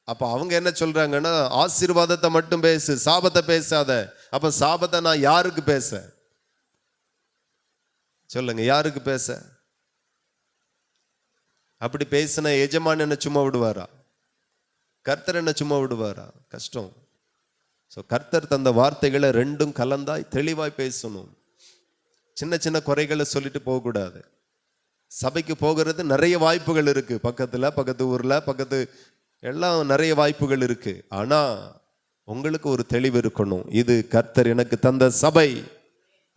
அப்ப அவங்க என்ன சொல்றாங்கன்னா, ஆசீர்வாதத்தை மட்டும் பேசு, சாபத்தை பேசாத. அப்ப சாபத்தை நான் யாருக்கு பேச சொல்லுங்க, யாருக்கு பேச? அப்படி பேசின எஜமான் என்ன சும்மா விடுவாரா? கர்த்தர் என்ன சும்மா விடுவாரா? கஷ்டம். கர்த்தர் தந்த வார்த்தைகளை 2ம் கலந்தாய் தெளிவாய் பேசணும். சின்ன சின்ன குறைகளை சொல்லிட்டு போகக்கூடாது. சபைக்கு போகிறது நிறைய வாய்ப்புகள் இருக்கு, பக்கத்துல, பக்கத்து ஊர்ல, பக்கத்து எல்லாம் நிறைய வாய்ப்புகள் இருக்கு. ஆனா உங்களுக்கு ஒரு தெளிவு இருக்கணும், இது கர்த்தர் எனக்கு தந்த சபை,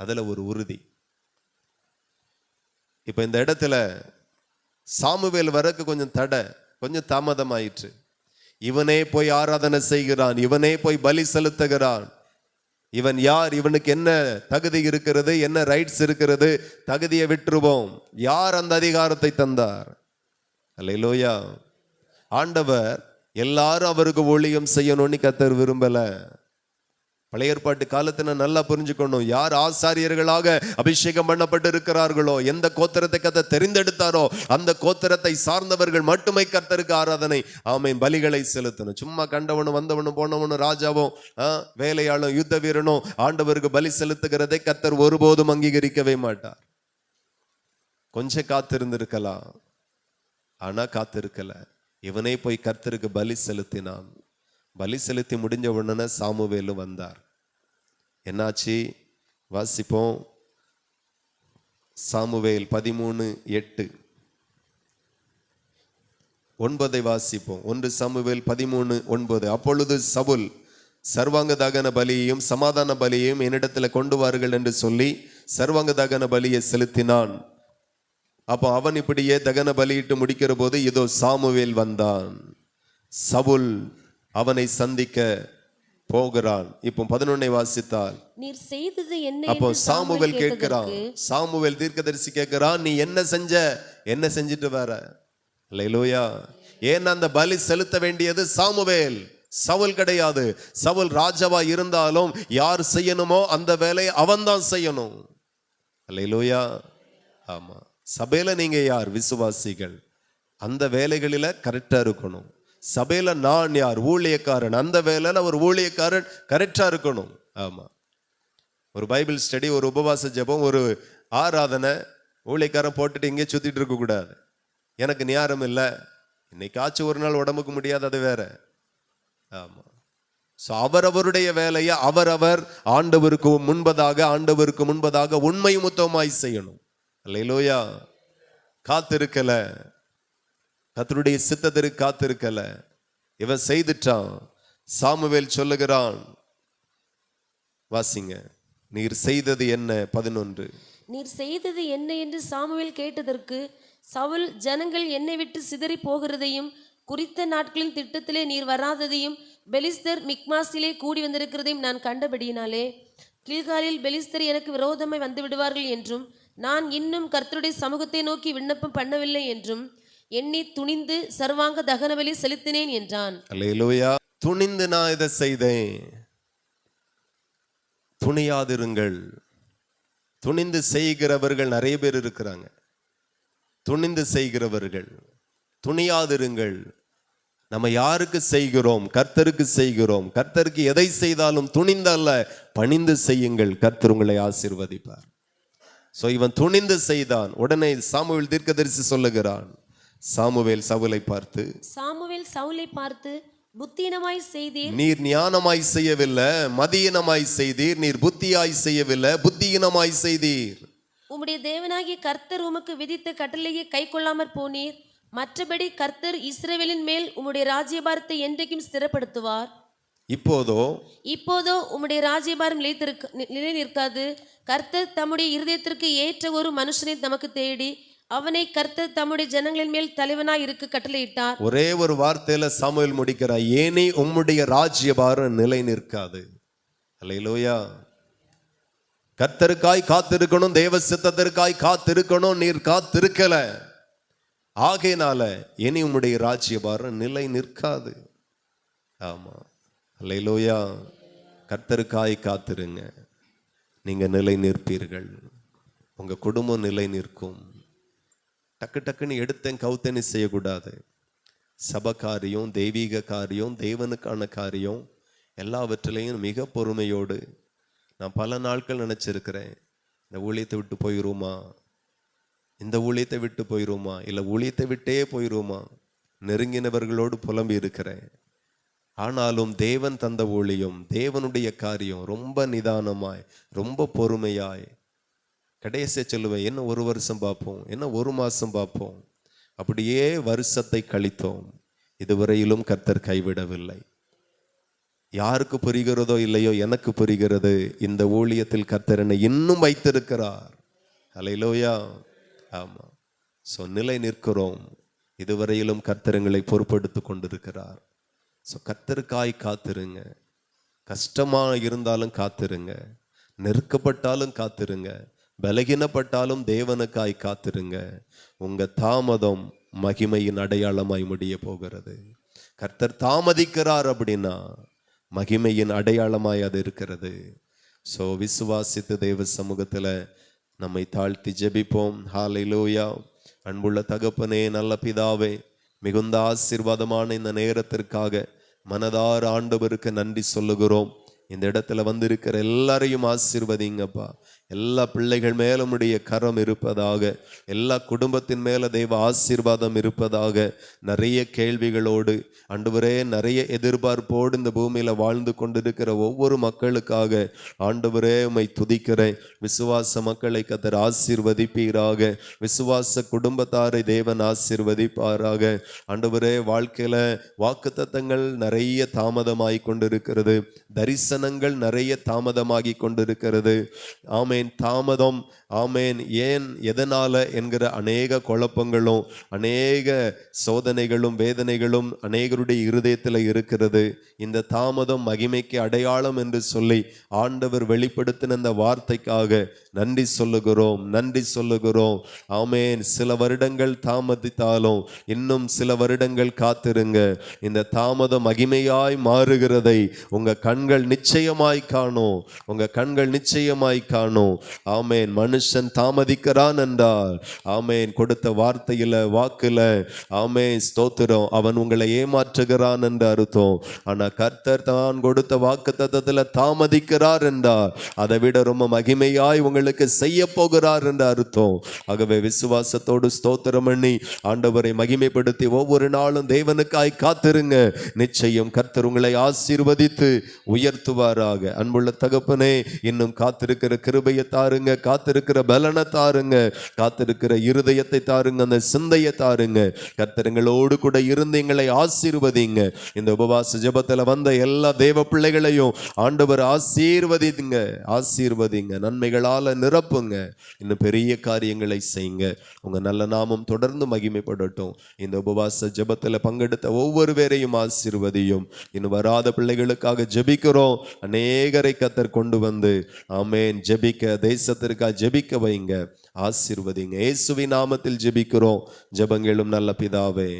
அதுல ஒரு உறுதி. இப்ப இந்த இடத்துல சாமுவேல் வரக்கு கொஞ்சம் தடை, கொஞ்சம் தாமதம் ஆயிற்று. இவனே போய் ஆராதனை செய்கிறான், இவனே போய் பலி செலுத்துகிறான். இவன் யார்? இவனுக்கு என்ன தகுதி இருக்கிறது, என்ன ரைட்ஸ் இருக்கிறது? தகுதியை விட்டுருவோம். யார் அந்த அதிகாரத்தை தந்தார்? அல்லேலூயா. ஆண்டவர் எல்லாரும் அவருக்கு ஊழியம் செய்யணும்னு கர்த்தர் விரும்பல. பழைய ஏற்பாட்டு காலத்துல நல்லா புரிஞ்சுக்கணும், யார் ஆசாரியர்களாக அபிஷேகம் பண்ணப்பட்டு இருக்கிறார்களோ, எந்த கோத்திரத்தை கர்த்தர் தெரிந்தெடுத்தாரோ அந்த கோத்திரத்தை சார்ந்தவர்கள் மட்டுமே கர்த்தருக்கு ஆராதனை, ஆமென், பலிகளை செலுத்தணும். சும்மா கண்டவனும் வந்தவனும் போனவனும் ராஜாவும் வேலையாளும் யுத்த வீரனும் ஆண்டவருக்கு பலி செலுத்துகிறதை கர்த்தர் ஒருபோதும் அங்கீகரிக்கவே மாட்டார். கொஞ்சம் காத்திருந்திருக்கலாம், ஆனா காத்திருக்கல. இவனே போய் கர்த்தருக்கு பலி செலுத்தினான். பலி செலுத்தி முடிஞ்ச உடனே சாமுவேலும் வந்தார். என்னாச்சு வாசிப்போம். சாமுவேல் 13:8 9 வாசிப்போம். 1 சாமுவேல் 13:9. அப்பொழுது சவுல் சர்வாங்க தகன பலியையும் சமாதான பலியையும் என்னிடத்துல கொண்டு வாருங்கள் என்று சொல்லி சர்வாங்க தகன பலியை செலுத்தினான். அப்போ அவன் இப்படியே தகன பலியிட்டு முடிக்கிற போது இதோ சாமுவேல் வந்தான். சவுல் அவனை சந்திக்க போகிறான். இப்போ 11 வாசித்தால் நீர் செய்தது என்ன அப்போ என்று சாமுவேல் சாமுவேல் கேட்கிறான். கேட்டதற்கு, சாமுவேல் தீர்க்கதரிசி கேட்கிறான், நீ என்ன செஞ்ச, என்ன செஞ்சுட்டு வர? அல்லேலூயா. ஏன் அந்த பலி செலுத்த வேண்டியது சாமுவேல், சவுல் கிடையாது. சவுல் ராஜாவா இருந்தாலும் யார் செய்யணுமோ அந்த வேலையை அவன்தான் செய்யணும். அல்லேலூயா. ஆமா, சபையில நீங்க யார்? விசுவாசிகள். அந்த வேலைகளில கரெக்டா இருக்கணும். சபையில நான் யார்? ஊழியக்காரன். அந்த வேலையில ஒரு ஊழியக்காரன் கரெக்டா இருக்கணும். ஆமா, ஒரு பைபிள் ஸ்டடி, ஒரு உபவாச ஜெபம், ஒரு ஆராதனை ஊழியக்காரன் போட்டுட்டு இங்கே சுத்திட்டு இருக்க கூடாது. எனக்கு ஞானம் இல்லை, இன்னைக்காச்சும் ஒரு நாள் உடம்புக்கு முடியாது, அது வேற. ஆமா, ஸோ அவரவருடைய வேலையை அவரவர் ஆண்டவருக்கு முன்பதாக உண்மை முத்தமாய் செய்யணும். அல்லேலூயா. காத்திருக்கல, கர்த்தருடைய சித்தத்திற்கு காத்திருக்கல, இவன் செய்துட்டான். சாமுவேல் சொல்லுகிறான், வாசிங்க, நீர் செய்தது என்ன? 11. நீர் செய்தது என்ன என்று சாமுவேல் கேட்டதற்கு, சவுல் ஜனங்கள் என்னை விட்டு சிதறி போகிறதையும் குறித்த நாட்களின் திட்டத்திலே நீர் வராததையும் பெலிஸ்தர் மிக்மாசிலே கூடி வந்திருக்கிறதையும் நான் கண்டபடியினாலே கில்காலில் பெலிஸ்தர் எனக்கு விரோதமாய் வந்து விடுவார்கள் என்றும் நான் இன்னும் கர்த்தருடைய சமூகத்தை நோக்கி விண்ணப்பம் பண்ணவில்லை என்றும் எண்ணி துணிந்து சர்வாங்க தகனபலி செலுத்தினேன் என்றான். அல்லேலூயா. துணிந்து நான் இதை செய்தேன். துணியாதிருங்கள். துணிந்து செய்கிறவர்கள் நிறைய பேர் இருக்கிறாங்க. துணிந்து செய்கிறவர்கள், துணியாதிருங்கள். நம்ம யாருக்கு செய்கிறோம்? கர்த்தருக்கு செய்கிறோம். கர்த்தருக்கு எதை செய்தாலும் துணிந்து அல்ல, பணிந்து செய்யுங்கள், கர்த்தர் உங்களை ஆசீர்வதிப்பார். சோ இவன் துணிந்து செய்தான். உடனே சாமுவேல் தீர்க்கதரிசி சொல்லுகிறான், சாமுவேல் சவுலை பார்த்து புத்தியினமாய் செய்தீர், நீர் ஞானமாய் செய்யவில்லை, மதியினமாய் செய்தீர். நீர் புத்தியாய் செய்யவில்லை, புத்தியினமாய் செய்தீர். உம்முடைய தேவனாகிய கர்த்தர் உமக்கு விதித்த கட்டளையை கை கொள்ளாமற் போனீர். மற்றபடி கர்த்தர் இஸ்ரவேலின் மேல் உம்முடைய ராஜ்யபாரத்தை என்றைக்கும் ஸ்திரப்படுத்துவார். இப்போதோ உம்முடைய ராஜ்யபாரம் நிலை நிற்காது. கர்த்தர் தம்முடைய இருதயத்திற்கு ஏற்ற ஒரு மனுஷனை நமக்கு தேடி அவனை கர்த்தர் தம்முடைய ஜனங்களின் மேல் தலைவனாய் இருக்க கட்டளையிட்டார். ஒரே ஒரு வார்த்தையில சாமுவேல் முடிக்கிறார், ஏனி உம்முடைய ராஜ்யபாரம் நிலை நிற்காது. அல்லேலூயா. கர்த்தருக்காய் காத்திருக்கணும், தேவ சித்தத்திற்காய் காத்திருக்கணும். நீர் காத்திருக்கல, ஆகையினால இனி உம்முடைய ராஜ்யபாரம் நிலை நிற்காது. ஆமா, அல்லேலூயா. கர்த்தருக்காய் காத்திருங்க, நீங்க நிலை நிற்பீர்கள். உங்க குடும்பம் நிலை நிற்கும். டக்கு டக்குன்னு எடுத்தேன் கவுத்தேன்னு செய்யக்கூடாது. சபை காரியம், தெய்வீக காரியம், தேவனுக்கான காரியம் எல்லாவற்றிலையும் மிக பொறுமையோடு. நான் பல நாட்கள் நினைச்சிருக்கிறேன், இந்த ஊழியத்தை விட்டு போயிடுமா, இந்த ஊழியத்தை விட்டு போயிடுமா, இல்லை ஊழியத்தை விட்டே போயிடுமா, நெருங்கினவர்களோடு புலம்பி இருக்கிறேன். ஆனாலும் தேவன் தந்த ஊழியம், தேவனுடைய காரியம் ரொம்ப நிதானமாய், ரொம்ப பொறுமையாய், கடைசியை சொல்லுவேன், என்ன 1 வருஷம் பார்ப்போம், என்ன 1 மாசம் பார்ப்போம், அப்படியே வருஷத்தை கழித்தோம். இதுவரையிலும் கர்த்தர் கைவிடவில்லை. யாருக்கு புரிகிறதோ இல்லையோ, எனக்கு புரிகிறது, இந்த ஊழியத்தில் கர்த்தர் என்னை இன்னும் வைத்திருக்கிறார். அல்லேலூயா. ஆமா, ஸோ நிலை நிற்கிறோம். இதுவரையிலும் கர்த்தரங்களை பொறுப்படுத்தி கொண்டிருக்கிறார். ஸோ கர்த்தருக்காய் காத்திருங்க. கஷ்டமா இருந்தாலும் காத்திருங்க, நெருக்கப்பட்டாலும் காத்திருங்க, பலகீனப்பட்டாலும் தேவனுக்காய் காத்திருங்க. உங்க தாமதம் மகிமையின் அடையாளமாய் முடிய போகிறது. கர்த்தர் தாமதிக்கிறார் அப்படின்னா மகிமையின் அடையாளமாய் அது இருக்கிறது. ஸோ விசுவாசித்து தேவ சமூகத்தில் நம்மை தாழ்த்தி ஜெபிப்போம். ஹல்லேலூயா. அன்புள்ள தகப்பனே, நல்ல பிதாவே, மிகுந்த ஆசீர்வாதமான இந்த நேரத்திற்காக மனதார ஆண்டவருக்கு நன்றி சொல்லுகிறோம். இந்த இடத்துல வந்திருக்கிற எல்லாரையும் ஆசீர்வதிங்கப்பா. எல்லா பிள்ளைகள் மேல உம்முடைய கரம் இருப்பதாக. எல்லா குடும்பத்தின் மேல தெய்வ ஆசீர்வாதம் இருப்பதாக. நிறைய கேள்விகளோடு ஆண்டவரே, நிறைய எதிர்பார்ப்போடு இந்த பூமியில வாழ்ந்து கொண்டிருக்கிற ஒவ்வொரு மக்களுக்காக ஆண்டவரே உம்மை துதிக்கிறேன். விசுவாச மக்களை கர்த்தர் ஆசீர்வதிப்பீராக. விசுவாச குடும்பத்தாரை தேவன் ஆசீர்வதிப்பாராக. ஆண்டவரே, வாழ்க்கையில வாக்குத்தத்தங்கள் நிறைய தாமதமாகி கொண்டிருக்கிறது. தரிசனங்கள் நிறைய தாமதமாகி கொண்டிருக்கிறது. ஆமென். தாமதம், ஆமென், ஏன் எதனால என்கிற அநேக குழப்பங்களும் அநேக சோதனைகளும் வேதனைகளும் அநேகருடைய இருதயத்தில் இருக்கிறது. இந்த தாமதம் மகிமைக்கு அடையாளம் என்று சொல்லி ஆண்டவர் வெளிப்படுத்தின இந்த வார்த்தைக்காக நன்றி சொல்லுகிறோம், நன்றி சொல்லுகிறோம். ஆமென். சில வருடங்கள் தாமதித்தாலும் இன்னும் சில வருடங்கள் காத்திருங்க. இந்த தாமதம் மகிமையாய் மாறுகிறதை உங்க கண்கள் நிச்சயமாய் காணும், உங்க கண்கள் நிச்சயமாய் காணும். ஆமென். மனுஷன் தாமதிக்கிறான் என்றால், ஆமென், கொடுத்த வார்த்தையில வாக்குல, ஆமென், ஸ்தோத்திரம், அவன் உங்களை ஏமாற்றுகிறான் என்று அர்த்தம். ஆனா கர்த்தர் தான் கொடுத்த வாக்குத்தத்தத்துல தாமதிக்கிறார் என்றால் அதை விட ரொம்ப மகிமையாய் உங்களுக்கு செய்ய போகிறார் என்று அர்த்தம். ஆகவே விசுவாசத்தோடு ஸ்தோத்திரம் பண்ணி ஆண்டவரை மகிமைப்படுத்தி ஒவ்வொரு நாளும் தேவனுக்காய் காத்திருங்க. நிச்சயம் கர்த்தர் உங்களை ஆசீர்வதித்து உயர்த்துவாராக. அன்புள்ள தகப்பனே, இன்னும் காத்திருக்கிற கிருபையை தாருங்க, காத்திருக்கிற பலனை தாருங்க, காத்திருக்கிற இருதயத்தை தாருங்க, அந்த சிந்தையை தாருங்க. கர்த்தருங்களோடு கூட இருந்து எங்களை ஆசீர்வதிங்க. இந்த உபவாச ஜெபத்துல வந்த எல்லா தேவ பிள்ளைகளையும் ஆண்டவர் ஆசீர்வதிங்க, ஆசீர்வதிங்க, நன்மைகளால நிரப்புங்க. இன்னும் பெரிய காரியங்களை செய்யுங்க. உங்க நல்ல நாமம் தொடர்ந்து மகிமைப்படட்டும். இந்த உபவாச ஜெபத்துல பங்கெடுத்த ஒவ்வொரு பேரையும் ஆசீர்வதியும். இன்னும் வராத பிள்ளைகளுக்காக ஜெபிக்கிறோம். அநேகரை கர்த்தர் கொண்டு வந்து, ஆமென், ஜெபிக்க, தேசத்திற்காக ஜெபிக்க வைங்க, ஆசீர்வதிங்க. இயேசுவின் நாமத்தில் ஜெபிக்கிறோம் ஜெபங்களும் நல்ல பிதாவே,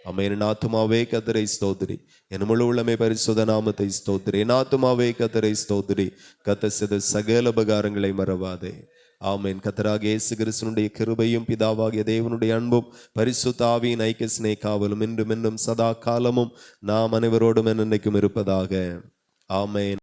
ஆமென். என் ஆத்துமாவே கர்த்தரை ஸ்தோத்திரி, என் முழு உள்ளமே பரிசுத்த நாமத்தை ஸ்தோத்திரி. என் ஆத்துமாவே கர்த்தரை ஸ்தோத்திரி, கர்த்தர் செய்த சகல உபகாரங்களை மறவாதே. ஆமென். கர்த்தராகிய இயேசு கிறிஸ்துவினுடைய கிருபையும் பிதாவாகிய தேவனுடைய அன்பும் பரிசுத்த ஆவியின் ஐக்கிய சிநேகாவலும் இன்றும் இன்னும் சதா காலமும் நாம் அனைவரோடும் என்னைக்கும் இருப்பதாக. ஆமென்.